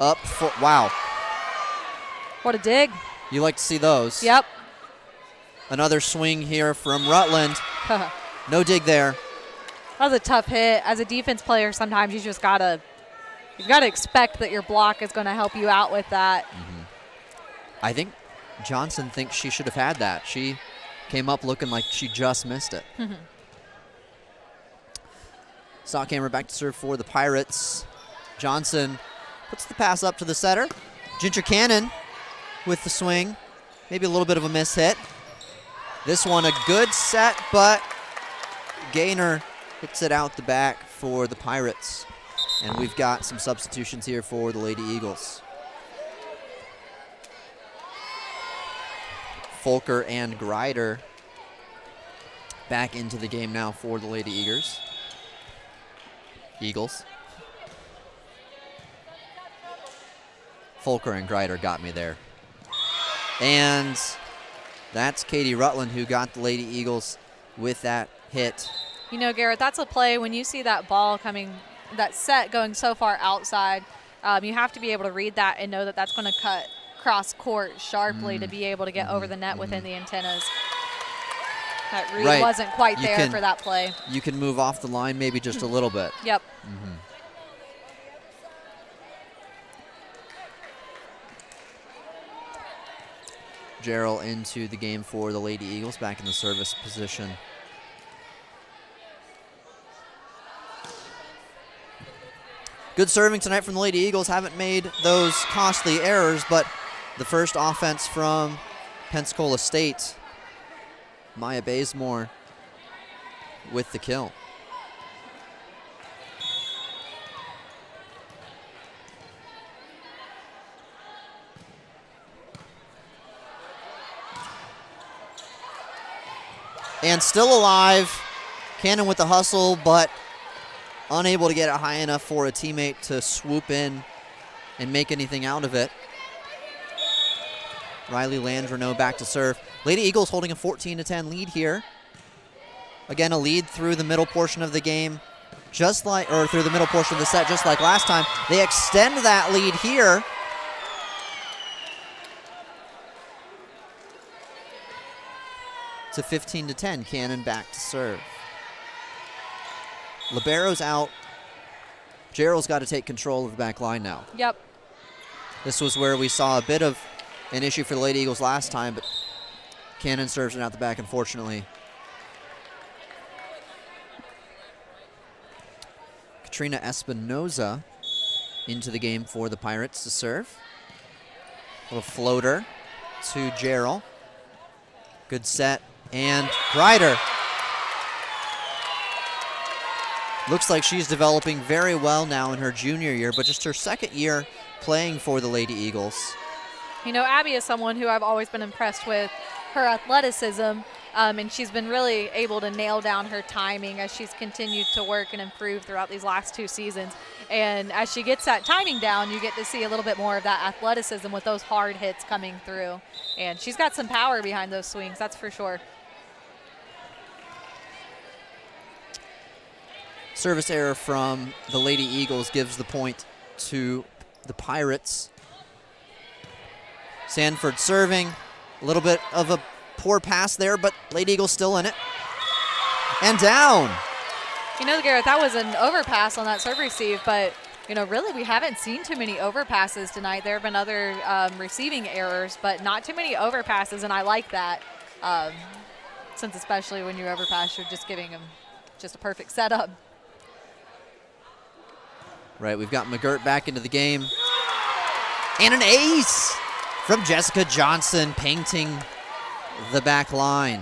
Up for, wow. What a dig. You like to see those. Yep. Another swing here from Rutland. No dig there. That was a tough hit. As a defense player, sometimes you just gotta expect that your block is going to help you out with that. Mm-hmm. I think Johnson thinks she should have had that. She came up looking like she just missed it. Stockhammer back to serve for the Pirates. Johnson puts the pass up to the setter. Ginger Cannon with the swing. Maybe a little bit of a miss hit. This one a good set, but Gaynor hits it out the back for the Pirates. And we've got some substitutions here for the Lady Eagles. Folker and Greider back into the game now for the Lady Eagles. Folker and Greider got me there. And that's Katie Rutland who got the Lady Eagles with that hit. You know, Garrett, that's a play when you see that ball coming, that set going so far outside, you have to be able to read that and know that that's going to cut cross court sharply to be able to get over the net within the antennas. That read wasn't quite there for that play. You can move off the line maybe just a little bit. Yep. Gerald into the game for the Lady Eagles, back in the service position. Good serving tonight from the Lady Eagles. Haven't made those costly errors, but the first offense from Pensacola State. Maya Bazemore with the kill. And still alive. Cannon with the hustle, but unable to get it high enough for a teammate to swoop in and make anything out of it. Riley Landreneau back to serve. Lady Eagles holding a 14-10 lead here. Again, a lead through the middle portion of the game, through the middle portion of the set, just like last time. They extend that lead here. To 15-10, Cannon back to serve. Libero's out. Gerald's got to take control of the back line now. Yep. This was where we saw a bit of an issue for the Lady Eagles last time, but Cannon serves it out the back, unfortunately. Katrina Espinoza into the game for the Pirates to serve. Little floater to Gerald. Good set, and Grider. Looks like she's developing very well now in her junior year, but just her second year playing for the Lady Eagles. You know, Abby is someone who I've always been impressed with her athleticism, and she's been really able to nail down her timing as she's continued to work and improve throughout these last 2 seasons. And as she gets that timing down, you get to see a little bit more of that athleticism with those hard hits coming through. And she's got some power behind those swings, that's for sure. Service error from the Lady Eagles gives the point to the Pirates. Sanford serving. A little bit of a poor pass there, but Lady Eagles still in it. And down. You know, Garrett, that was an overpass on that serve receive, but, you know, really we haven't seen too many overpasses tonight. There have been other receiving errors, but not too many overpasses, and I like that. Since especially when you overpass, you're just giving them just a perfect setup. Right, we've got McGirt back into the game. And an ace from Jessica Johnson painting the back line.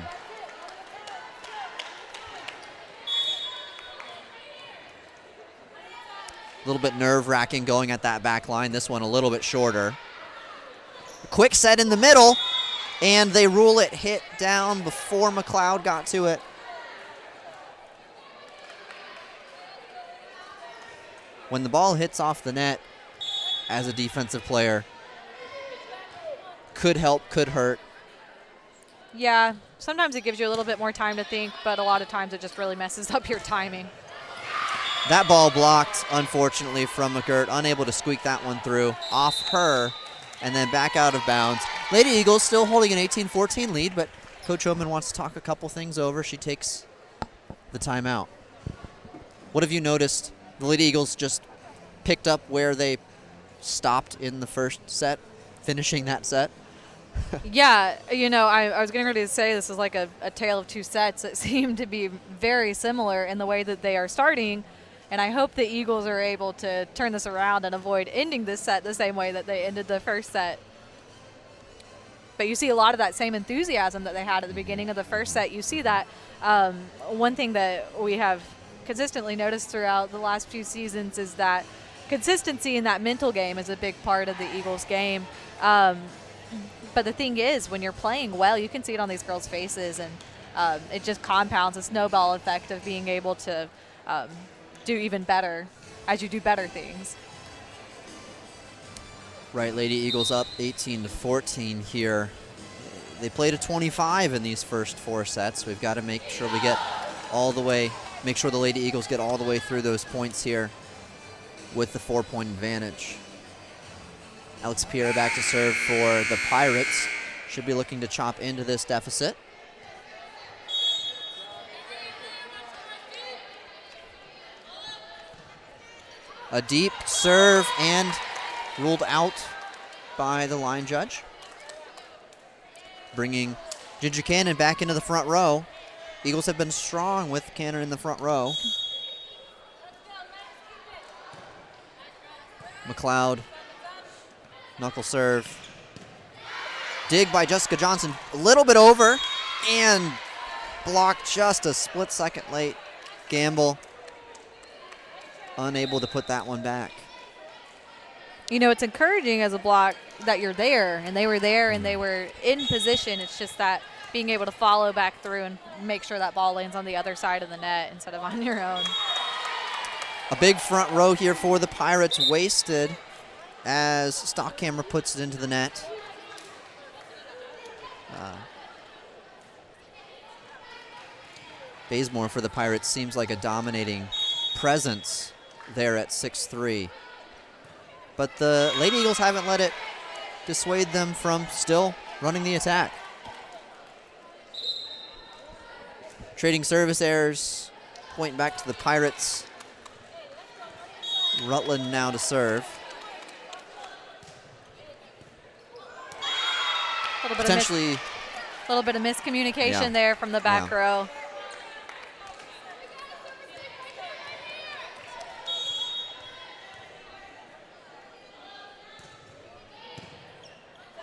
A little bit nerve-wracking going at that back line. This one a little bit shorter. Quick set in the middle, and they rule it hit down before McLeod got to it. When the ball hits off the net as a defensive player, could help, could hurt. Yeah, sometimes it gives you a little bit more time to think, but a lot of times it just really messes up your timing. That ball blocked, unfortunately, from McGirt, unable to squeak that one through off her and then back out of bounds. Lady Eagles still holding an 18-14 lead, but Coach Homan wants to talk a couple things over. She takes the timeout. What have you noticed? The Lady Eagles just picked up where they stopped in the first set, finishing that set. Yeah, you know, I was getting ready to say this is like a tale of 2 sets that seem to be very similar in the way that they are starting, and I hope the Eagles are able to turn this around and avoid ending this set the same way that they ended the first set. But you see a lot of that same enthusiasm that they had at the beginning of the first set. You see that. One thing that we have consistently noticed throughout the last few seasons is that consistency in that mental game is a big part of the Eagles game. But the thing is, when you're playing well, you can see it on these girls' faces, and it just compounds a snowball effect of being able to do even better as you do better things. Right, Lady Eagles up 18-14 here. They played a 25 in these first 4 sets. We've got to make sure we get all the way, make sure the Lady Eagles get all the way through those points here with the 4-point advantage. Alex Pierre back to serve for the Pirates. Should be looking to chop into this deficit. A deep serve and ruled out by the line judge. Bringing Ginger Cannon back into the front row. Eagles have been strong with Cannon in the front row. McLeod. Knuckle serve. Dig by Jessica Johnson. A little bit over and blocked just a split second late. Gamble unable to put that one back. You know, it's encouraging as a block that you're there, and they were there and they were in position. It's just that being able to follow back through and make sure that ball lands on the other side of the net instead of on your own. A big front row here for the Pirates, wasted as stock camera puts it into the net. Bazemore for the Pirates seems like a dominating presence there at 6'3". But the Lady Eagles haven't let it dissuade them from still running the attack. Trading service errors, point back to the Pirates. Rutland now to serve. Potentially. A little bit of miscommunication there from the back row.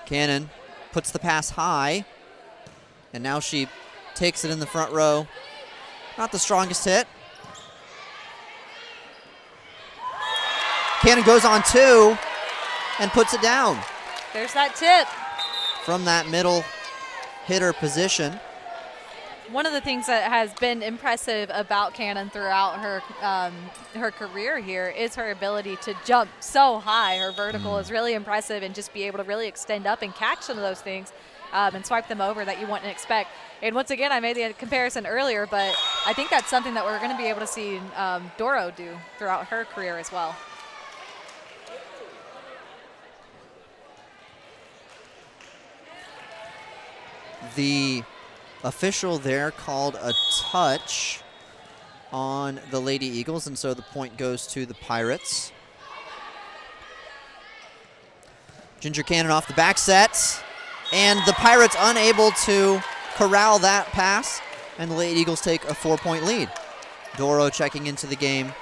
Cannon puts the pass high, and now she takes it in the front row. Not the strongest hit. Cannon goes on two and puts it down. There's that tip. From that middle hitter position. One of the things that has been impressive about Cannon throughout her career here is her ability to jump so high. Her vertical is really impressive, and just be able to really extend up and catch some of those things and swipe them over that you wouldn't expect. And once again, I made the comparison earlier, but I think that's something that we're going to be able to see Doro do throughout her career as well. The official there called a touch on the Lady Eagles, and so the point goes to the Pirates. Ginger Cannon off the back set, and the Pirates unable to corral that pass, and the Lady Eagles take a 4-point lead. Doro checking into the game.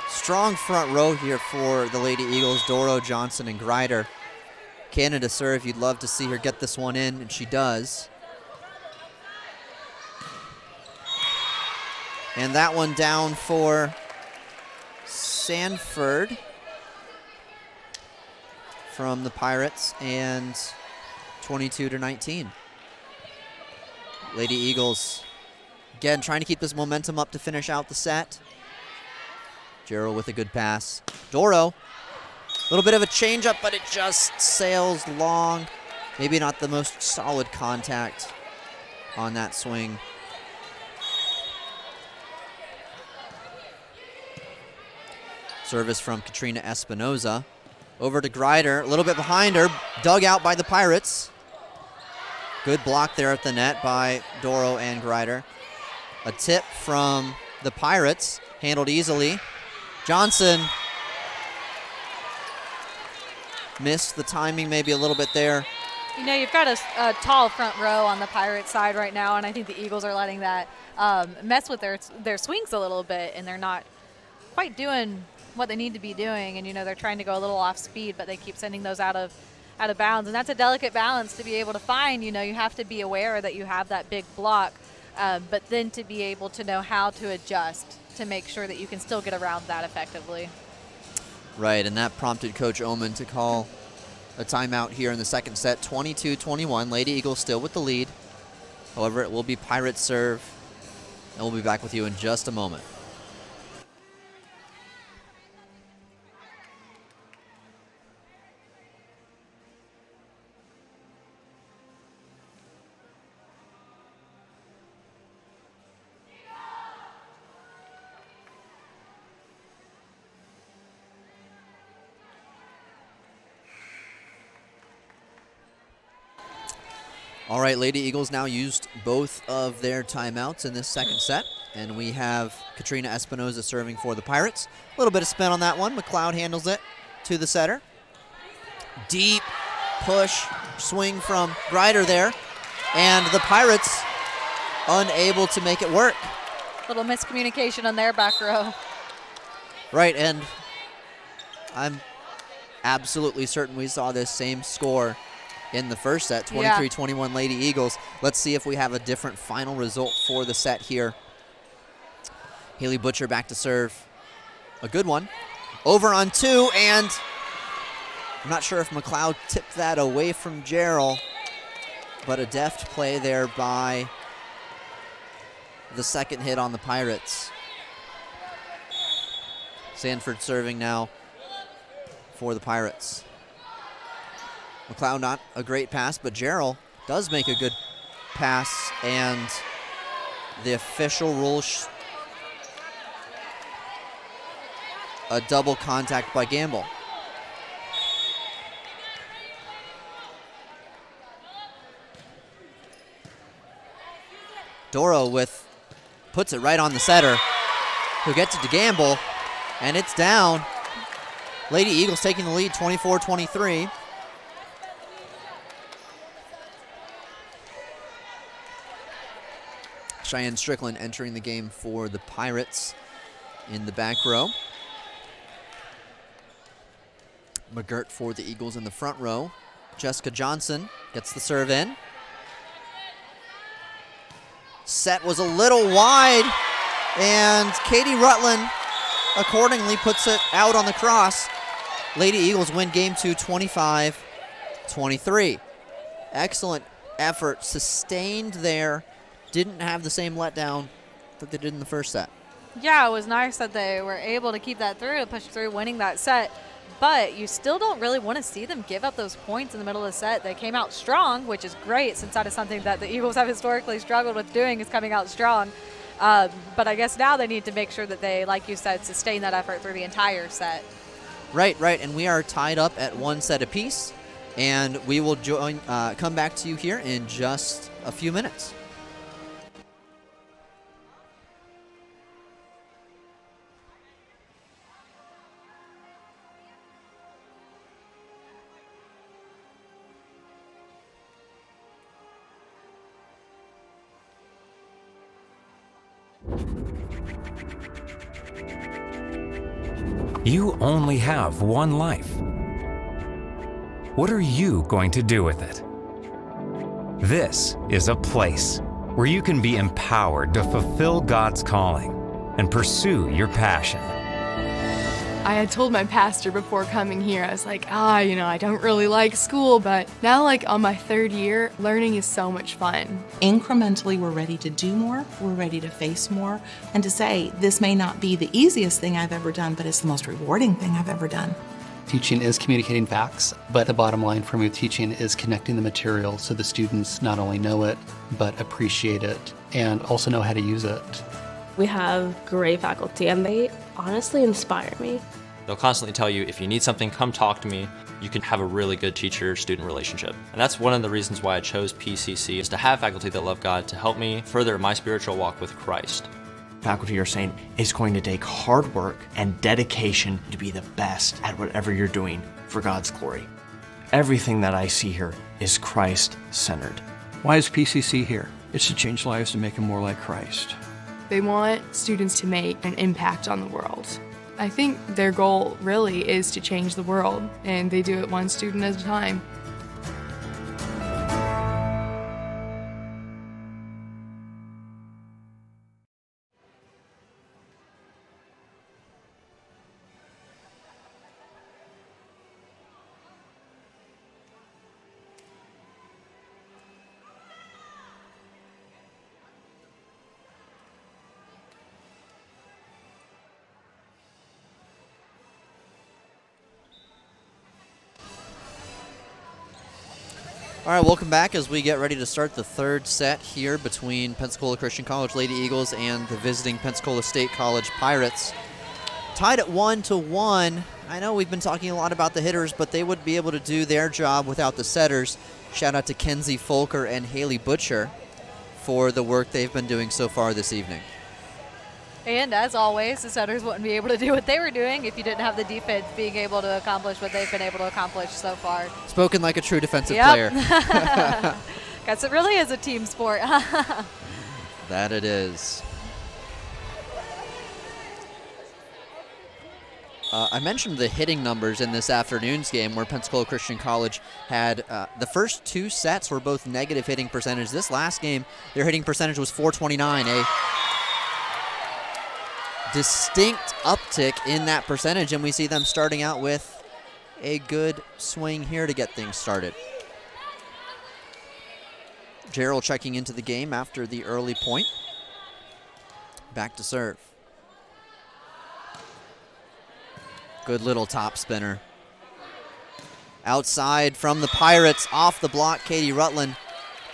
Strong front row here for the Lady Eagles, Doro, Johnson, and Greider. Cannon to serve. You'd love to see her get this one in, and she does. And that one down for Sanford from the Pirates, and 22-19. Lady Eagles, again, trying to keep this momentum up to finish out the set. Gerald with a good pass. Doro, a little bit of a changeup, but it just sails long. Maybe not the most solid contact on that swing. Service from Katrina Espinoza. Over to Greider, a little bit behind her, dug out by the Pirates. Good block there at the net by Doro and Greider. A tip from the Pirates, handled easily. Johnson missed the timing maybe a little bit there. You know, you've got a tall front row on the Pirates side right now, and I think the Eagles are letting that mess with their swings a little bit, and they're not quite doing what they need to be doing. And, you know, they're trying to go a little off speed, but they keep sending those out of bounds. And that's a delicate balance to be able to find. You know, you have to be aware that you have that big block, but then to be able to know how to adjust to make sure that you can still get around that effectively. Right, and that prompted Coach Oman to call a timeout here in the second set. 22-21, Lady Eagles still with the lead. However, it will be Pirates serve, and we'll be back with you in just a moment. All right, Lady Eagles now used both of their timeouts in this second set, and we have Katrina Espinoza serving for the Pirates. A little bit of spin on that one. McLeod handles it to the setter. Deep push, swing from Greider there, and the Pirates unable to make it work. Little miscommunication on their back row. Right, and I'm absolutely certain we saw this same score in the first set, 23-21 Lady Eagles. Let's see if we have a different final result for the set here. Haley Butcher back to serve. A good one. Over on two, and I'm not sure if McLeod tipped that away from Gerald, but a deft play there by the second hit on the Pirates. Sanford serving now for the Pirates. McLeod not a great pass, but Gerald does make a good pass, and the official rules a double contact by Gamble. Doro puts it right on the setter, who gets it to Gamble, and it's down. Lady Eagles taking the lead 24-23. Cheyenne Strickland entering the game for the Pirates in the back row. McGirt for the Eagles in the front row. Jessica Johnson gets the serve in. Set was a little wide, and Katie Rutland accordingly puts it out on the cross. Lady Eagles win game 2, 25-23. Excellent effort, sustained there. Didn't have the same letdown that they did in the first set. Yeah, it was nice that they were able to keep that through, push through, winning that set. But you still don't really want to see them give up those points in the middle of the set. They came out strong, which is great since that is something that the Eagles have historically struggled with doing, is coming out strong. But I guess now they need to make sure that they, like you said, sustain that effort through the entire set. Right. And we are tied up at 1 set apiece, and we will come back to you here in just a few minutes. You only have one life. What are you going to do with it? This is a place where you can be empowered to fulfill God's calling and pursue your passion. I had told my pastor before coming here, I was like, I don't really like school, but now on my 3rd year, learning is so much fun. Incrementally, we're ready to do more, we're ready to face more, and to say, this may not be the easiest thing I've ever done, but it's the most rewarding thing I've ever done. Teaching is communicating facts, but the bottom line for me with teaching is connecting the material so the students not only know it, but appreciate it and also know how to use it. We have great faculty, and they honestly inspire me. They'll constantly tell you, if you need something, come talk to me. You can have a really good teacher-student relationship. And that's one of the reasons why I chose PCC, is to have faculty that love God to help me further my spiritual walk with Christ. Faculty are saying it's going to take hard work and dedication to be the best at whatever you're doing for God's glory. Everything that I see here is Christ-centered. Why is PCC here? It's to change lives and make them more like Christ. They want students to make an impact on the world. I think their goal really is to change the world, and they do it one student at a time. All right, welcome back as we get ready to start the 3rd set here between Pensacola Christian College Lady Eagles and the visiting Pensacola State College Pirates. Tied at 1-1. I know we've been talking a lot about the hitters, but they would be able to do their job without the setters. Shout out to Kenzie Folker and Haley Butcher for the work they've been doing so far this evening. And as always, the setters wouldn't be able to do what they were doing if you didn't have the defense being able to accomplish what they've been able to accomplish so far. Spoken like a true defensive player. Guess it really is a team sport. That it is. I mentioned the hitting numbers in this afternoon's game where Pensacola Christian College had the first 2 sets were both negative hitting percentage. This last game, their hitting percentage was .429, a distinct uptick in that percentage, and we see them starting out with a good swing here to get things started. Gerald checking into the game after the early point. Back to serve. Good little top spinner. Outside from the Pirates, off the block, Katie Rutland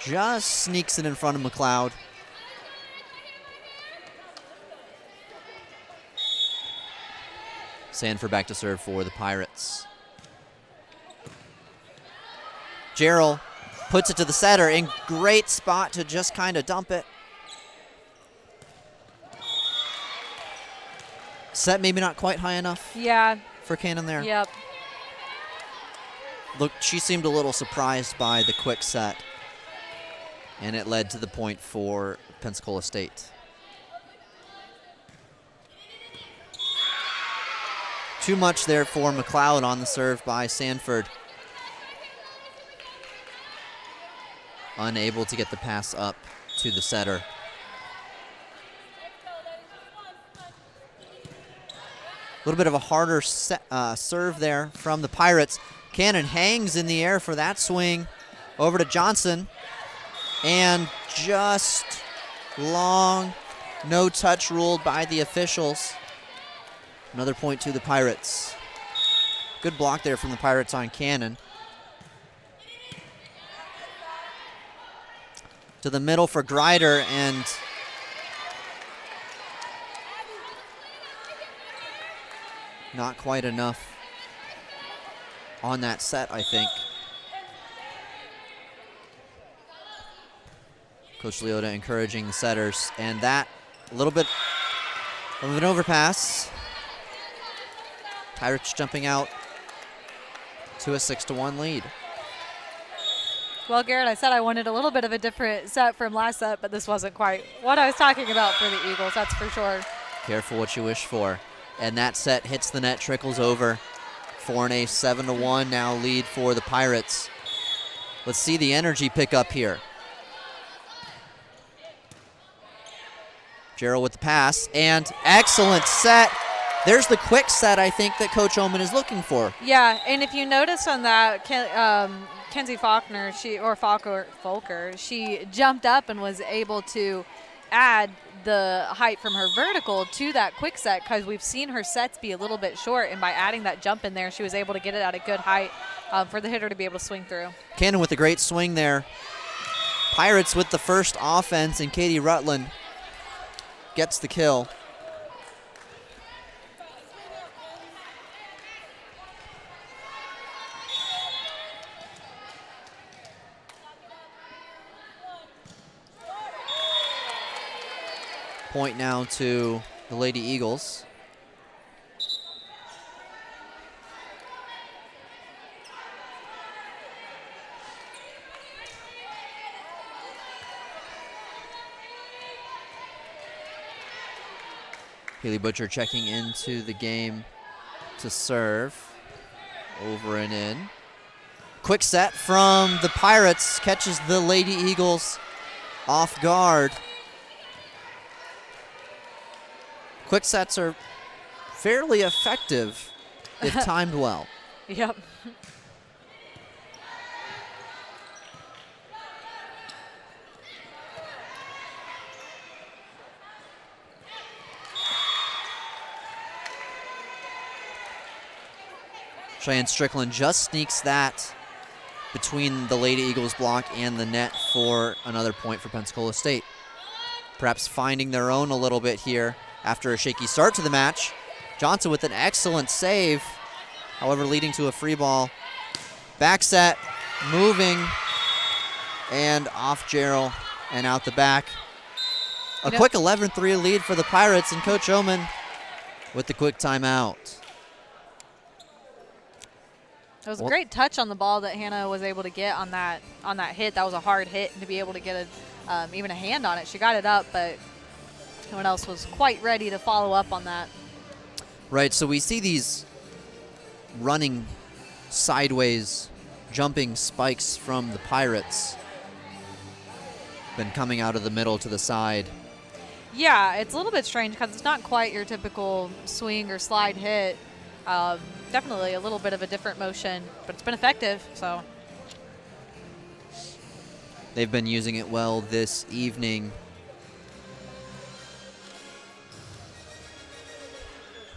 just sneaks it in front of McLeod. Sanford back to serve for the Pirates. Gerald puts it to the setter in great spot to just kind of dump it. Set maybe not quite high enough. Yeah. For Cannon there. Yep. Look, she seemed a little surprised by the quick set, and it led to the point for Pensacola State. Too much there for McLeod on the serve by Sanford. Unable to get the pass up to the setter. A little bit of a harder serve there from the Pirates. Cannon hangs in the air for that swing. Over to Johnson. And just long, no touch ruled by the officials. Another point to the Pirates. Good block there from the Pirates on Cannon. To the middle for Greider, and not quite enough on that set, I think. Coach Leota encouraging the setters, and that a little bit of an overpass. Pirates jumping out to a 6-1 lead. Well, Garrett, I said I wanted a little bit of a different set from last set, but this wasn't quite what I was talking about for the Eagles, that's for sure. Careful what you wish for. And that set hits the net, trickles over. 4-A, 7-1 now lead for the Pirates. Let's see the energy pick up here. Gerald with the pass, and excellent set. There's the quick set, I think, that Coach Oman is looking for. Yeah, and if you notice on that, Kenzie Faulkner, Folker, she jumped up and was able to add the height from her vertical to that quick set, because we've seen her sets be a little bit short, and by adding that jump in there, she was able to get it at a good height for the hitter to be able to swing through. Cannon with a great swing there. Pirates with the first offense, and Katie Rutland gets the kill. Point now to the Lady Eagles. Haley Butcher checking into the game to serve. Over and in. Quick set from the Pirates, catches the Lady Eagles off guard. Quick sets are fairly effective if timed well. Yep. Cheyenne Strickland just sneaks that between the Lady Eagles block and the net for another point for Pensacola State. Perhaps finding their own a little bit here after a shaky start to the match. Johnson with an excellent save, however leading to a free ball. Back set, moving, and off Gerald and out the back. A quick 11-3 lead for the Pirates, and Coach Oman with the quick timeout. It was a great touch on the ball that Hannah was able to get on that hit. That was a hard hit, and to be able to get even a hand on it. She got it up, but no one else was quite ready to follow up on that. Right, so we see these running sideways, jumping spikes from the Pirates. Been coming out of the middle to the side. Yeah, it's a little bit strange because it's not quite your typical swing or slide hit. Definitely a little bit of a different motion, but it's been effective, so. They've been using it well this evening.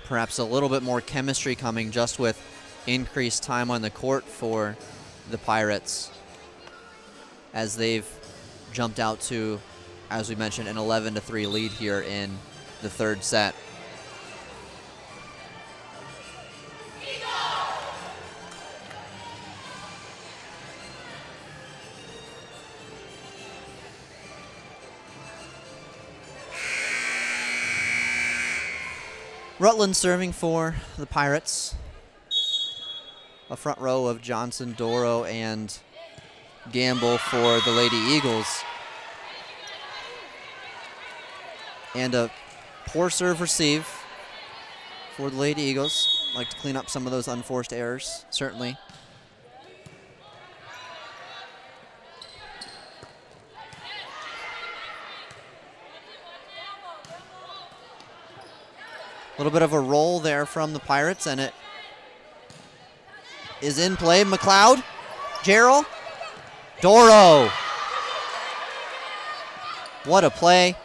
Perhaps a little bit more chemistry coming just with increased time on the court for the Pirates, as they've jumped out to, as we mentioned, an 11-3 lead here in the third set. Rutland serving for the Pirates. A front row of Johnson, Doro, and Gamble for the Lady Eagles. And a poor serve receive for the Lady Eagles. Like to clean up some of those unforced errors, certainly. A little bit of a roll there from the Pirates, and it is in play. McLeod, Gerald, Doro. What a play.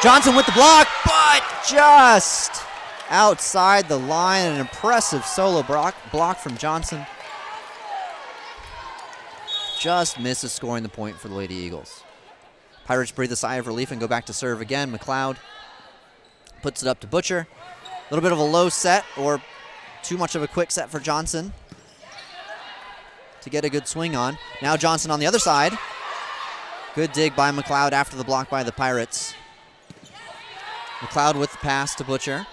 Johnson with the block, but just outside the line. An impressive solo block from Johnson. Just misses scoring the point for the Lady Eagles. Pirates breathe a sigh of relief and go back to serve again. McLeod puts it up to Butcher. A little bit of a low set, or too much of a quick set for Johnson to get a good swing on. Now Johnson on the other side. Good dig by McLeod after the block by the Pirates. McLeod with the pass to Butcher.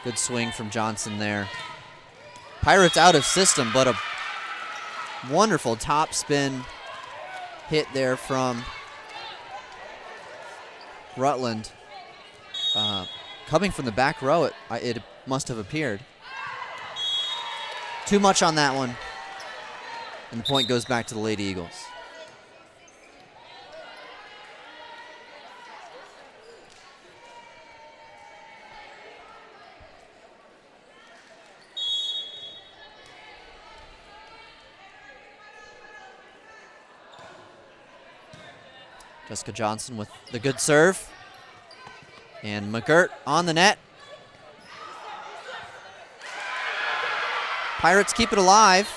Good swing from Johnson there. Pirates out of system, but a wonderful top spin hit there from Rutland. Coming from the back row, it must have appeared. Too much on that one. And the point goes back to the Lady Eagles. Jessica Johnson with the good serve. And McGirt on the net. Pirates keep it alive.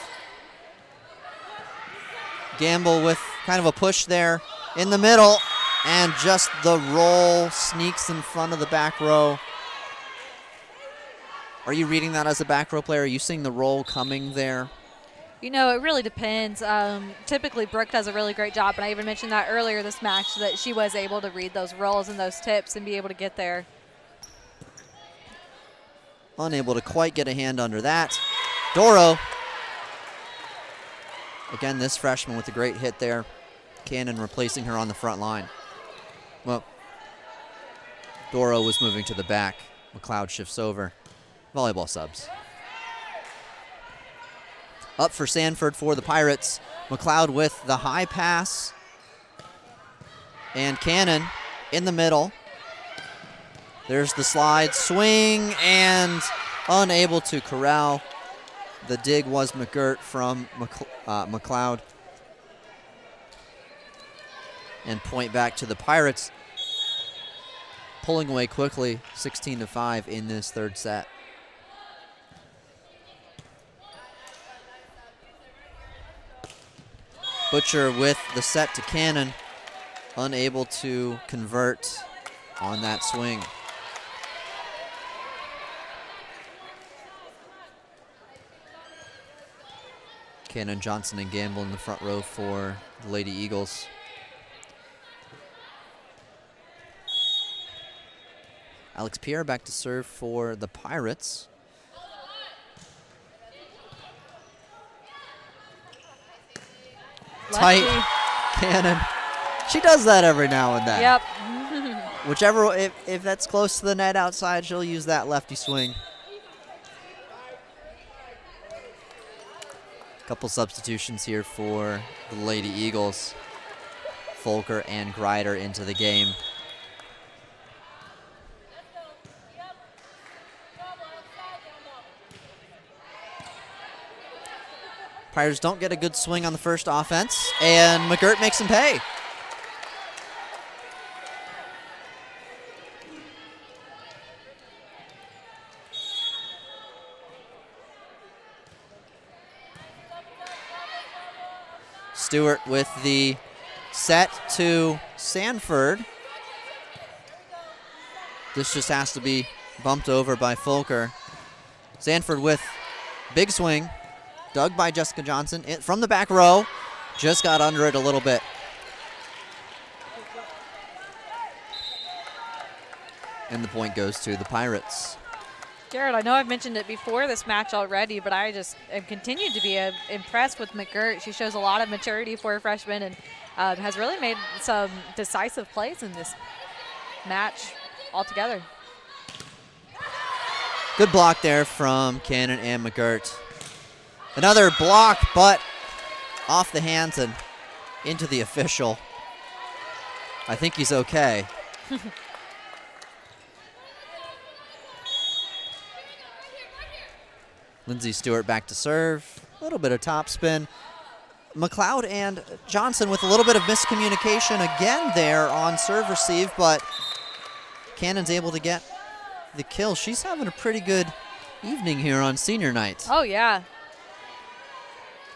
Gamble with kind of a push there in the middle. And just the roll sneaks in front of the back row. Are you reading that as a back row player? Are you seeing the roll coming there? You know, it really depends. Typically, Brooke does a really great job, and I even mentioned that earlier this match, that she was able to read those rolls and those tips and be able to get there. Unable to quite get a hand under that. Doro. Again, this freshman with a great hit there. Cannon replacing her on the front line. Well, Doro was moving to the back. McLeod shifts over. Volleyball subs. Up for Sanford for the Pirates. McLeod with the high pass. And Cannon in the middle. There's the slide, swing, and unable to corral. The dig was McGirt from McLeod. And point back to the Pirates. Pulling away quickly, 16-5 in this third set. Butcher with the set to Cannon, unable to convert on that swing. Cannon, Johnson, and Gamble in the front row for the Lady Eagles. Alex Pierre back to serve for the Pirates. Tight Cannon. She does that every now and then. Yep. Whichever, if that's close to the net outside, she'll use that lefty swing. Couple substitutions here for the Lady Eagles. Folker and Greider into the game. Pirates don't get a good swing on the first offense, and McGirt makes them pay. Stewart with the set to Sanford. This just has to be bumped over by Folker. Sanford with big swing. Dug by Jessica Johnson from the back row. Just got under it a little bit. And the point goes to the Pirates. Jared, I know I've mentioned it before this match already, but I just am continued to be impressed with McGirt. She shows a lot of maturity for a freshman and has really made some decisive plays in this match altogether. Good block there from Cannon and McGirt. Another block, but off the hands and into the official. I think he's okay. Lindsay Stewart back to serve. A little bit of topspin. McLeod and Johnson with a little bit of miscommunication again there on serve receive, but Cannon's able to get the kill. She's having a pretty good evening here on senior night. Oh, yeah.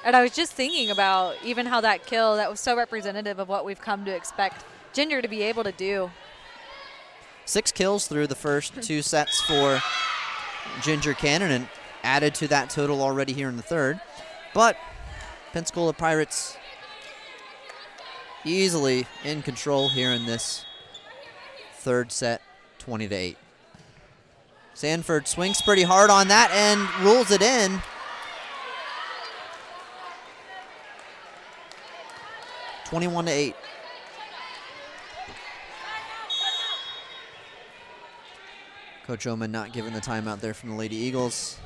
And I was just thinking about even how that kill, that was so representative of what we've come to expect Ginger to be able to do. 6 kills through the first 2 sets for Ginger Cannon and added to that total already here in the third. But Pensacola Pirates easily in control here in this third set, 20-8. Sanford swings pretty hard on that and rules it in. (21-8). Coach Oman not giving the timeout there from the Lady Eagles.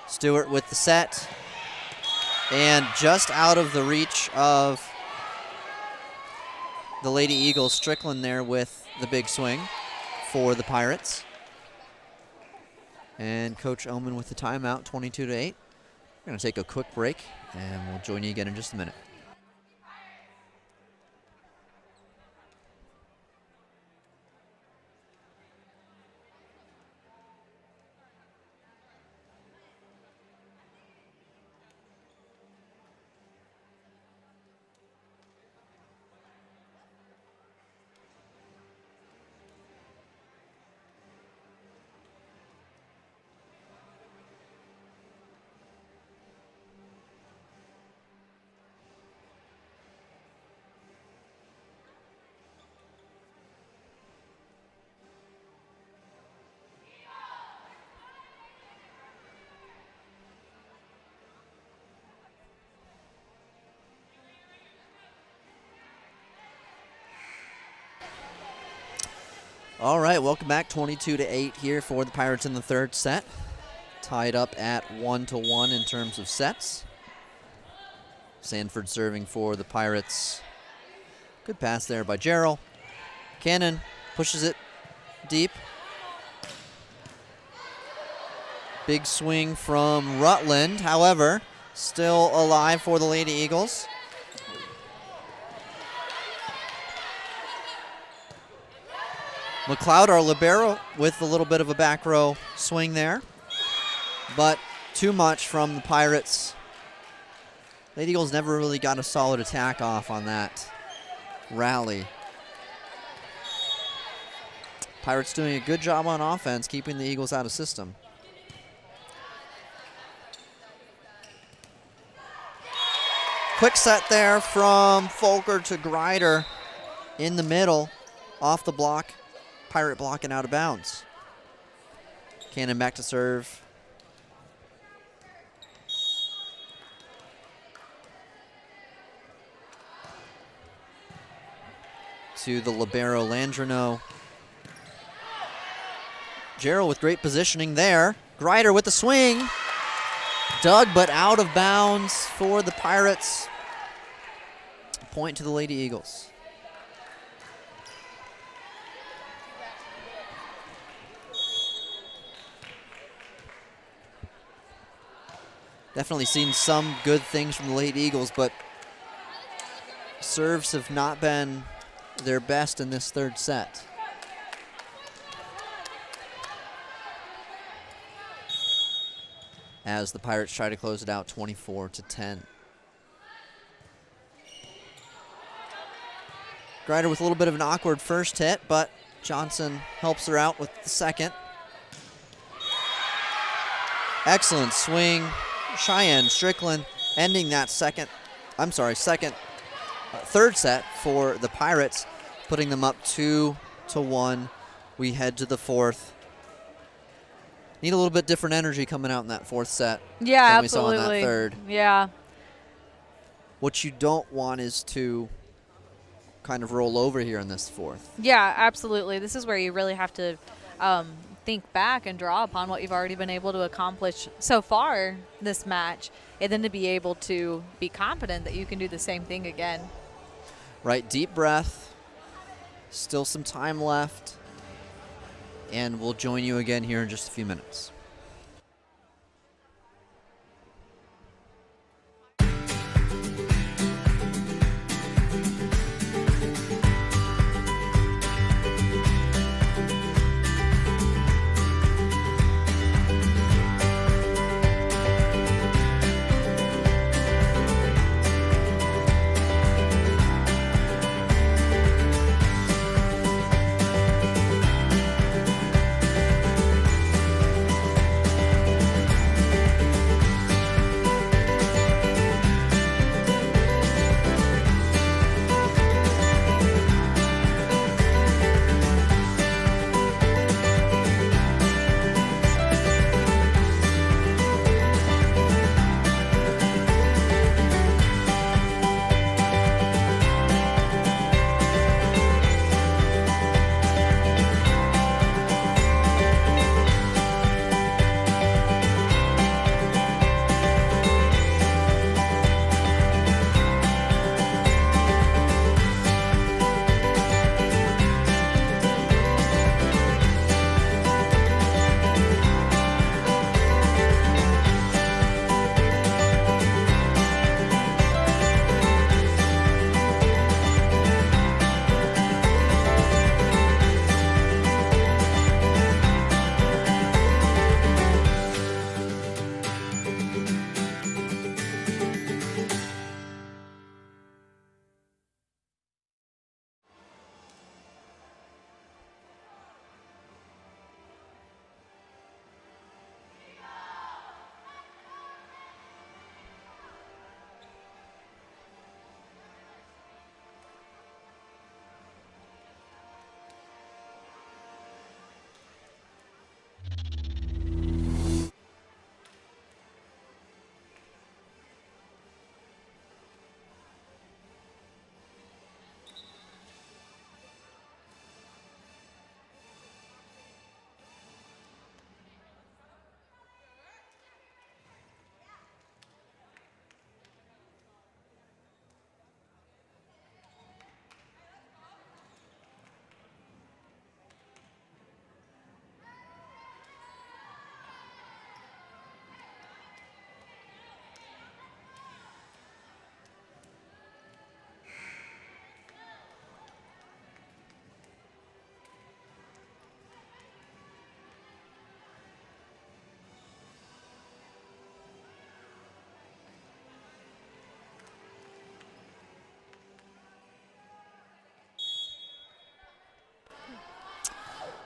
Stewart with the set. And just out of the reach of the Lady Eagles, Strickland there with the big swing for the Pirates. And Coach Oman with the timeout, 22-8. We're going to take a quick break, and we'll join you again in just a minute. All right, welcome back. 22-8 here for the Pirates in the third set. Tied up at 1-1 in terms of sets. Sanford serving for the Pirates. Good pass there by Gerald. Cannon pushes it deep. Big swing from Rutland, however, still alive for the Lady Eagles. McLeod, our libero, with a little bit of a back row swing there, but too much from the Pirates. Lady Eagles never really got a solid attack off on that rally. Pirates doing a good job on offense, keeping the Eagles out of system. Quick set there from Folker to Greider in the middle, off the block. Pirate blocking out of bounds. Cannon back to serve. To the libero Landrino. Gerald with great positioning there. Greider with the swing. Dug, but out of bounds for the Pirates. Point to the Lady Eagles. Definitely seen some good things from the Lady Eagles, but serves have not been their best in this third set. as the Pirates try to close it out 24-10. Greider with a little bit of an awkward first hit, but Johnson helps her out with the second. Excellent swing. Cheyenne Strickland ending that third set for the Pirates, putting them up 2-1. We head to the fourth. Need a little bit different energy coming out in that fourth set Yeah, than absolutely. we saw in that third. Yeah. What you don't want is to kind of roll over here in this fourth. Yeah, absolutely. This is where you really have to think back and draw upon what you've already been able to accomplish so far this match, and then to be able to be confident that you can do the same thing again. Right, deep breath. Still some time left. And we'll join you again here in just a few minutes.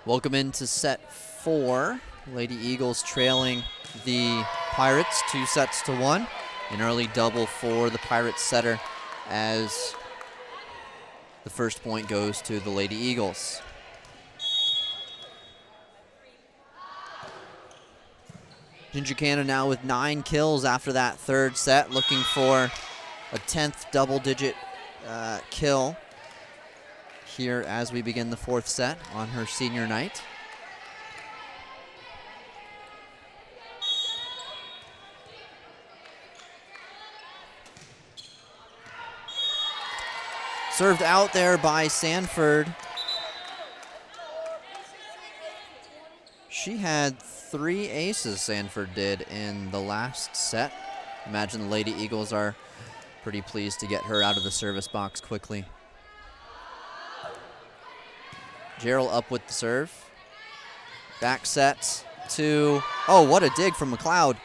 Welcome into set 4. Lady Eagles trailing the Pirates 2-1. An early double for the Pirates setter as the first point goes to the Lady Eagles. Ginger Cannon now with 9 kills after that third set, looking for a 10th double-digit kill here as we begin the fourth set on her senior night. Served out there by Sanford. She had 3 aces, Sanford did, in the last set. Imagine the Lady Eagles are pretty pleased to get her out of the service box quickly. Gerald up with the serve. Back set to, oh, what a dig from McLeod.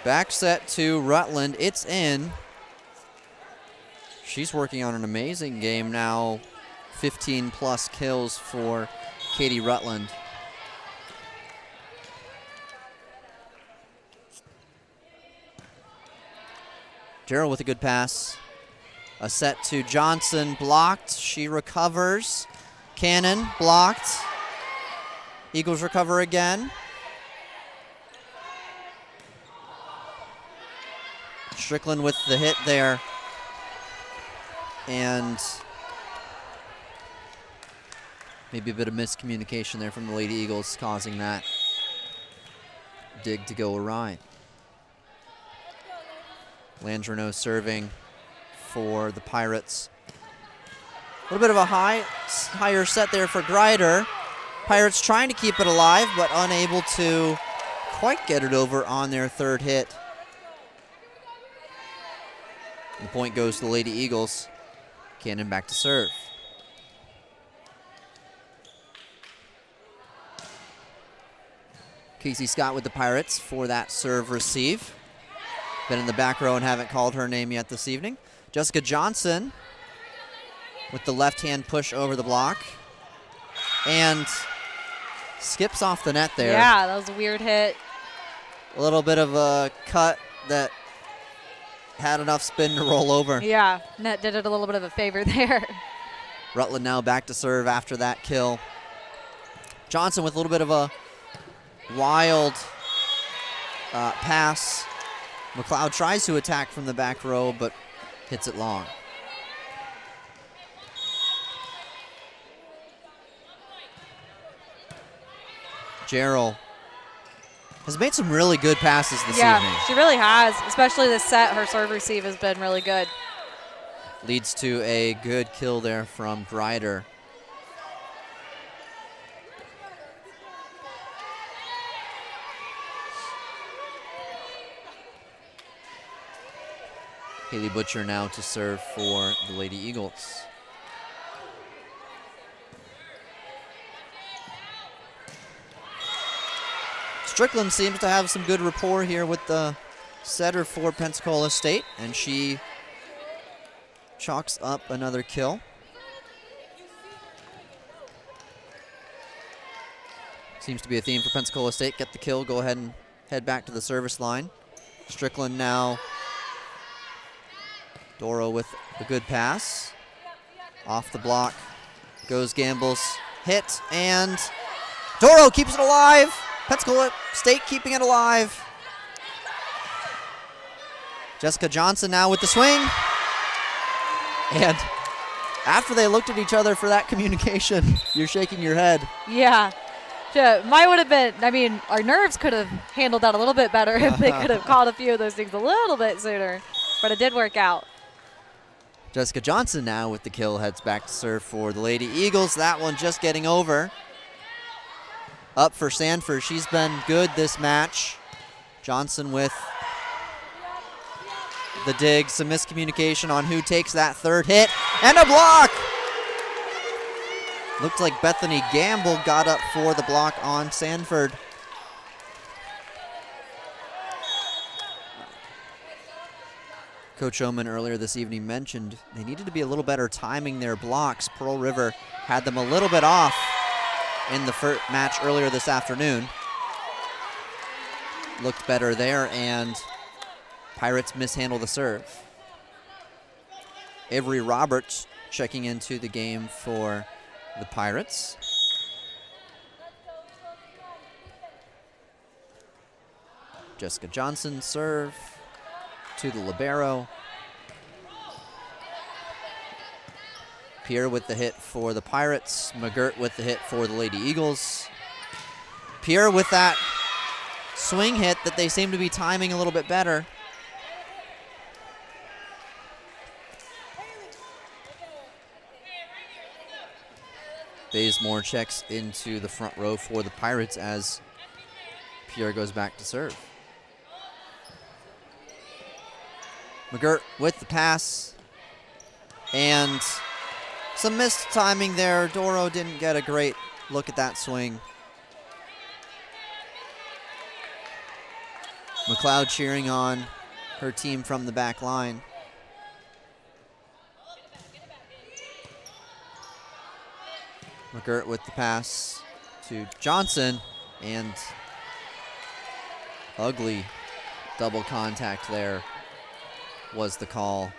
Back set to Rutland. It's in. She's working on an amazing game now. 15-plus kills for Katie Rutland. Gerald with a good pass. A set to Johnson, blocked. She recovers. Cannon, blocked. Eagles recover again. Strickland with the hit there. And maybe a bit of miscommunication there from the Lady Eagles causing that dig to go awry. Landreneau serving for the Pirates. A little bit of a higher set there for Greider. Pirates trying to keep it alive, but unable to quite get it over on their third hit. The point goes to the Lady Eagles. Cannon back to serve. Casey Scott with the Pirates for that serve receive. Been in the back row and haven't called her name yet this evening. Jessica Johnson with the left-hand push over the block. And skips off the net there. Yeah, that was a weird hit. A little bit of a cut that had enough spin to roll over. Yeah, net did it a little bit of a favor there. Rutland now back to serve after that kill. Johnson with a little bit of a wild pass. McLeod tries to attack from the back row, but hits it long. Gerald has made some really good passes this evening. Yeah, she really has. Especially this set, her serve receive has been really good. Leads to a good kill there from Greider. Haley Butcher now to serve for the Lady Eagles. Strickland seems to have some good rapport here with the setter for Pensacola State, and she chalks up another kill. Seems to be a theme for Pensacola State. Get the kill, go ahead and head back to the service line. Strickland now. Doro with a good pass. Off the block goes Gamble's hit, and Doro keeps it alive. Pensacola State keeping it alive. Jessica Johnson now with the swing. And after they looked at each other for that communication, you're shaking your head. Yeah. Might would have been, I mean, our nerves could have handled that a little bit better if they could have caught a few of those things a little bit sooner. But it did work out. Jessica Johnson now with the kill heads back to serve for the Lady Eagles. That one just getting over. Up for Sanford. She's been good this match. Johnson with the dig. Some miscommunication on who takes that third hit. And a block! Looked like Bethany Gamble got up for the block on Sanford. Coach Oman earlier this evening mentioned they needed to be a little better timing their blocks. Pearl River had them a little bit off in the first match earlier this afternoon. Looked better there, and Pirates mishandle the serve. Avery Roberts checking into the game for the Pirates. Jessica Johnson serve to the libero. Pierre with the hit for the Pirates. McGirt with the hit for the Lady Eagles. Pierre with that swing hit that they seem to be timing a little bit better. Bazemore checks into the front row for the Pirates as Pierre goes back to serve. McGirt with the pass. And some missed timing there. Doro didn't get a great look at that swing. McLeod cheering on her team from the back line. McGirt with the pass to Johnson, and ugly double contact there was the call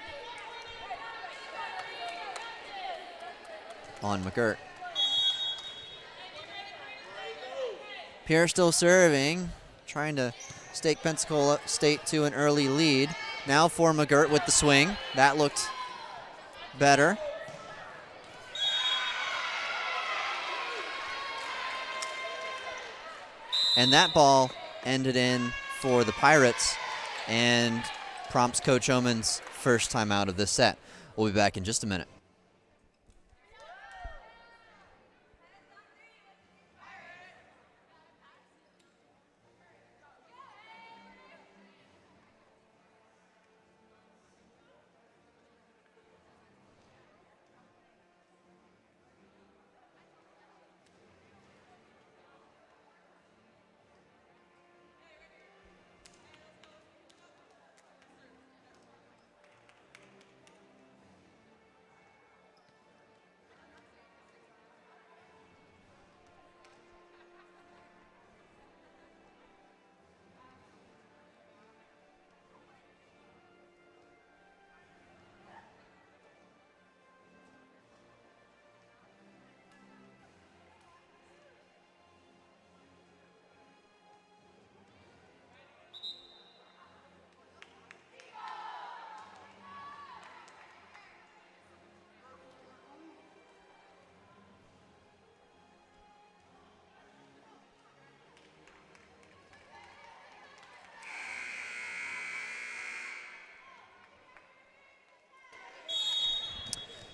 on McGirt. Pierre still serving, trying to stake Pensacola State to an early lead. Now for McGirt with the swing. That looked better. And that ball ended in for the Pirates and prompts Coach Oman's first time out of this set. We'll be back in just a minute.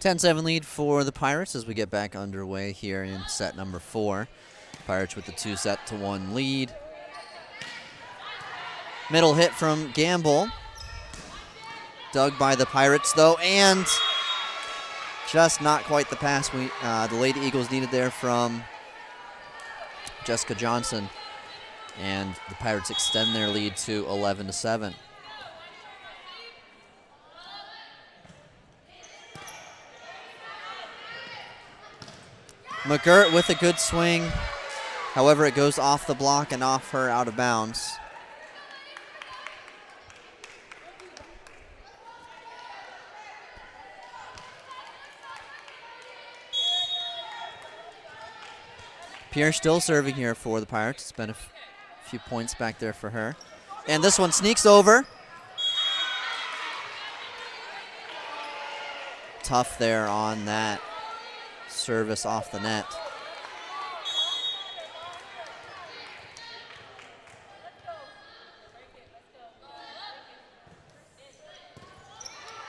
(10-7) lead for the Pirates as we get back underway here in set number 4. Pirates with the 2-1 lead. Middle hit from Gamble. Dug by the Pirates though, and just not quite the pass the Lady Eagles needed there from Jessica Johnson. And the Pirates extend their lead to 11-7. McGirt with a good swing. However, it goes off the block and off her out of bounds. Pierre still serving here for the Pirates. It's been a few points back there for her. And this one sneaks over. Tough there on that service off the net.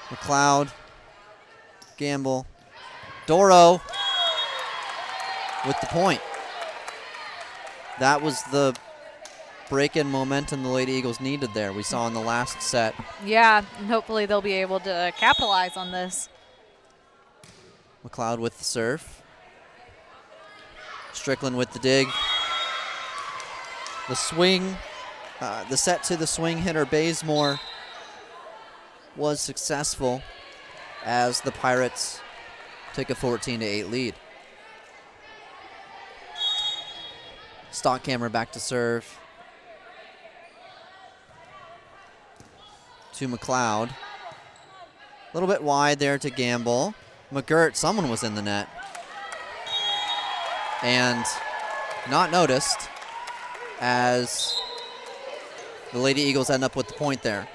McLeod, Gamble, Doro with the point. That was the break-in momentum the Lady Eagles needed there. We saw in the last set. Yeah, and hopefully they'll be able to capitalize on this. McLeod with the serve. Strickland with the dig. The swing, the set to the swing hitter Bazemore was successful as the Pirates take a 14-8 lead. Stockhammer back to serve. To McLeod. A little bit wide there to Gamble. McGirt, someone was in the net. And not noticed as the Lady Eagles end up with the point there.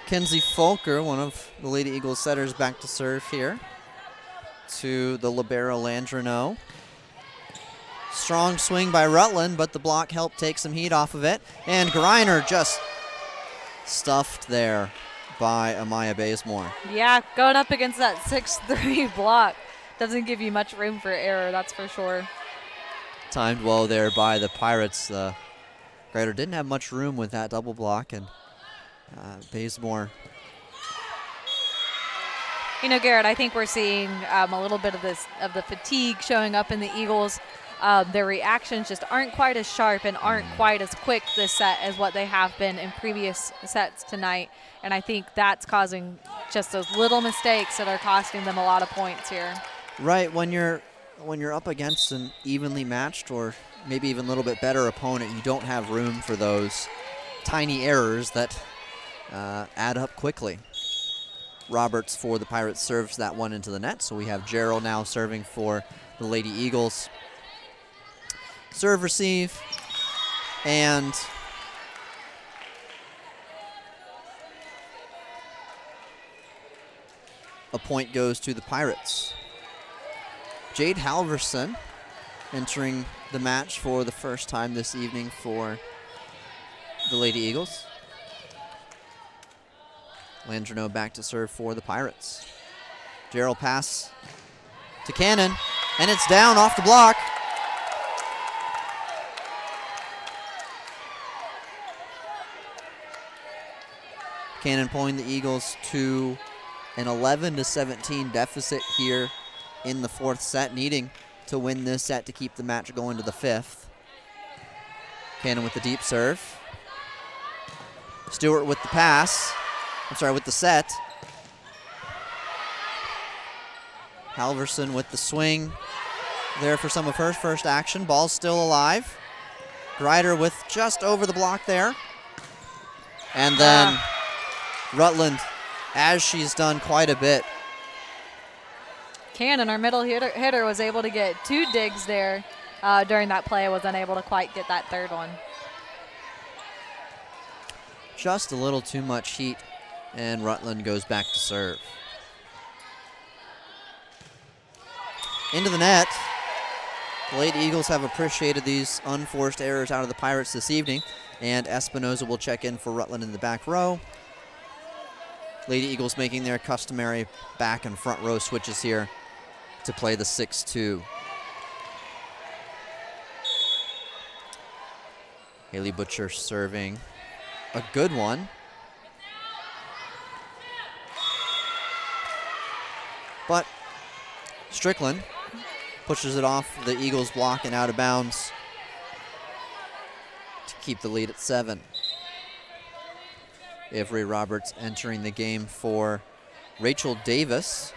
Kenzie Folker, one of the Lady Eagles setters, back to serve here to the libero Landreneau. Strong swing by Rutland, but the block helped take some heat off of it. And Greiner just stuffed there by Amaya Bazemore. Yeah, going up against that 6'3" block doesn't give you much room for error, that's for sure. Timed well there by the Pirates. Greiner didn't have much room with that double block, and Bazemore You know, Garrett, I think we're seeing a little bit of the fatigue showing up in the Eagles. Their reactions just aren't quite as sharp and aren't quite as quick this set as what they have been in previous sets tonight. And I think that's causing just those little mistakes that are costing them a lot of points here. Right, when you're up against an evenly matched or maybe even a little bit better opponent, you don't have room for those tiny errors that add up quickly. Roberts for the Pirates serves that one into the net, so we have Gerald now serving for the Lady Eagles. Serve, receive, and a point goes to the Pirates. Jade Halverson entering the match for the first time this evening for the Lady Eagles. Landreneau back to serve for the Pirates. Gerald pass to Cannon, and it's down off the block. Cannon pulling the Eagles to an 11-17 deficit here in the fourth set, needing to win this set to keep the match going to the fifth. Cannon with the deep serve. Stewart with the pass. with the set. Halverson with the swing there for some of her first action. Ball's still alive. Grider with just over the block there. And then Rutland, as she's done quite a bit. Cannon, our middle hitter, was able to get 2 digs there during that play. Was unable to quite get that third one. Just a little too much heat, and Rutland goes back to serve. Into the net. The Lady Eagles have appreciated these unforced errors out of the Pirates this evening, and Espinoza will check in for Rutland in the back row. Lady Eagles making their customary back and front row switches here to play the 6-2. Haley Butcher serving a good one. But Strickland pushes it off the Eagles' block and out of bounds to keep the lead at 7. Avery Roberts entering the game for Rachel Davis,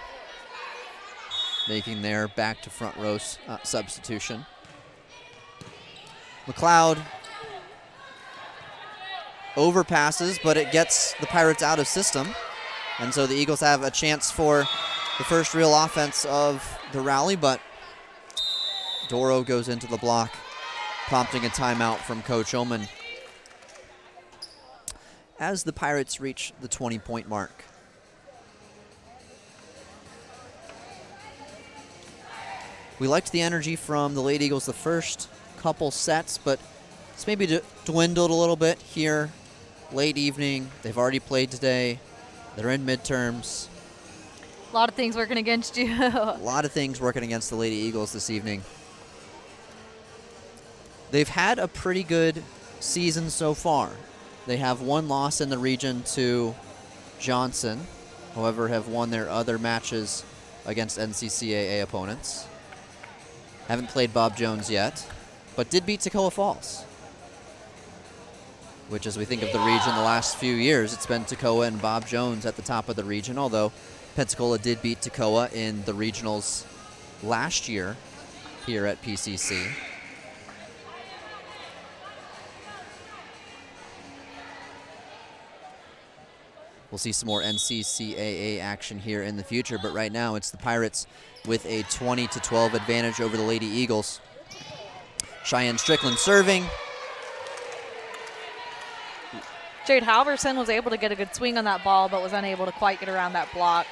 making their back to front row substitution. McLeod overpasses, but it gets the Pirates out of system. And so the Eagles have a chance for the first real offense of the rally, but Doro goes into the block, prompting a timeout from Coach Ullman as the Pirates reach the 20-point mark. We liked the energy from the Lady Eagles the first couple sets, but it's maybe dwindled a little bit here late evening. They've already played today. They're in midterms. A lot of things working against you. A lot of things working against the Lady Eagles this evening. They've had a pretty good season so far. They have one loss in the region to Johnson, however, have won their other matches against NCCAA opponents. Haven't played Bob Jones yet, but did beat Toccoa Falls, which, as we think of the region the last few years, it's been Toccoa and Bob Jones at the top of the region, although Pensacola did beat Toccoa in the regionals last year here at PCC. We'll see some more NCCAA action here in the future, but right now it's the Pirates with a 20-12 advantage over the Lady Eagles. Cheyenne Strickland serving. Jade Halverson was able to get a good swing on that ball, but was unable to quite get around that block.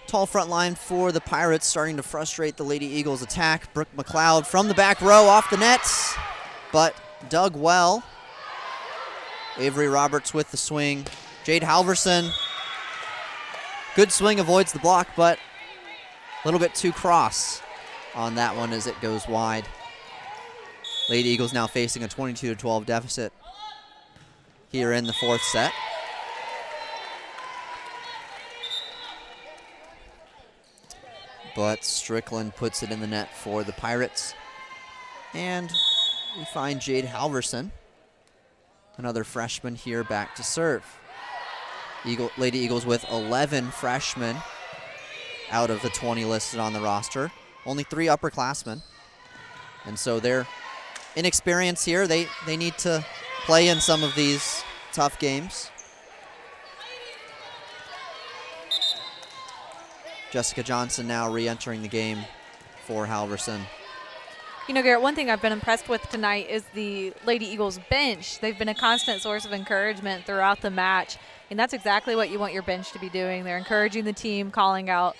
Tall front line for the Pirates, starting to frustrate the Lady Eagles' attack. Brooke McLeod from the back row off the nets, but dug well. Avery Roberts with the swing. Jade Halverson, good swing, avoids the block, but a little bit too cross on that one as it goes wide. Lady Eagles now facing a 22-12 deficit. here in the fourth set. But Strickland puts it in the net for the Pirates. And we find Jade Halverson, another freshman here, back to serve. Lady Eagles with 11 freshmen out of the 20 listed on the roster. Only 3 upperclassmen. And so their inexperience here, they need to play in some of these tough games. Jessica Johnson now re-entering the game for Halverson. You know, Garrett, one thing I've been impressed with tonight is the Lady Eagles bench. They've been a constant source of encouragement throughout the match, and that's exactly what you want your bench to be doing. They're encouraging the team, calling out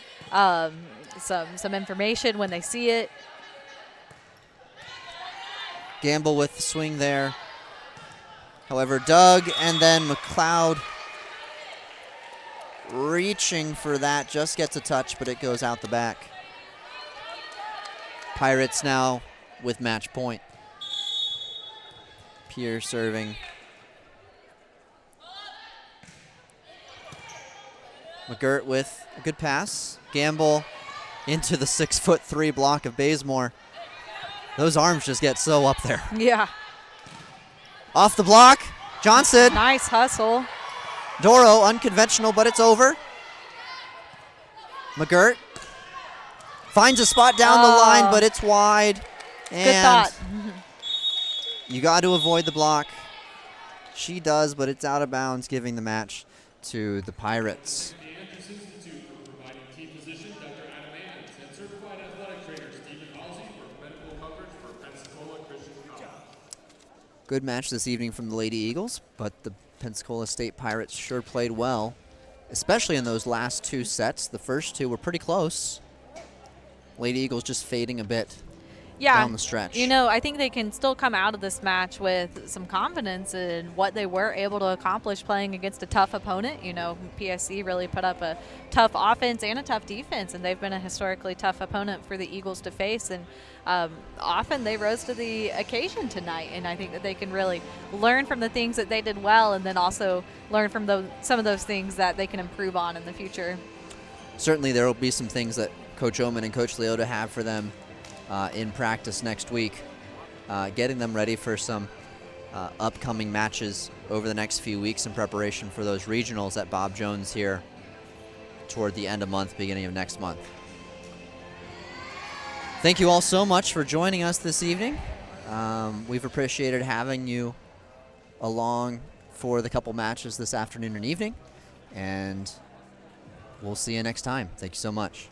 some information when they see it. Gamble with the swing there. However, Doug and then McLeod reaching for that, just gets a touch, but it goes out the back. Pirates now with match point. Pierre serving. McGirt with a good pass. Gamble into the 6'3" block of Bazemore. Those arms just get so up there. Yeah. Off the block, Johnson. Nice hustle. Doro, unconventional, but it's over. McGirt finds a spot down the line, but it's wide. And good thought. You got to avoid the block. She does, but it's out of bounds, giving the match to the Pirates. Good match this evening from the Lady Eagles, but the Pensacola State Pirates sure played well, especially in those last 2 sets. The first 2 were pretty close. Lady Eagles just fading a bit down the stretch. You know, I think they can still come out of this match with some confidence in what they were able to accomplish playing against a tough opponent. You know, PSC really put up a tough offense and a tough defense, and they've been a historically tough opponent for the Eagles to face. And often they rose to the occasion tonight, and I think that they can really learn from the things that they did well, and then also learn from some of those things that they can improve on in the future. Certainly there will be some things that Coach Oman and Coach Leota have for them in practice next week, getting them ready for some upcoming matches over the next few weeks in preparation for those regionals at Bob Jones here toward the end of month, beginning of next month. Thank you all so much for joining us this evening. We've appreciated having you along for the couple matches this afternoon and evening, and we'll see you next time. Thank you so much.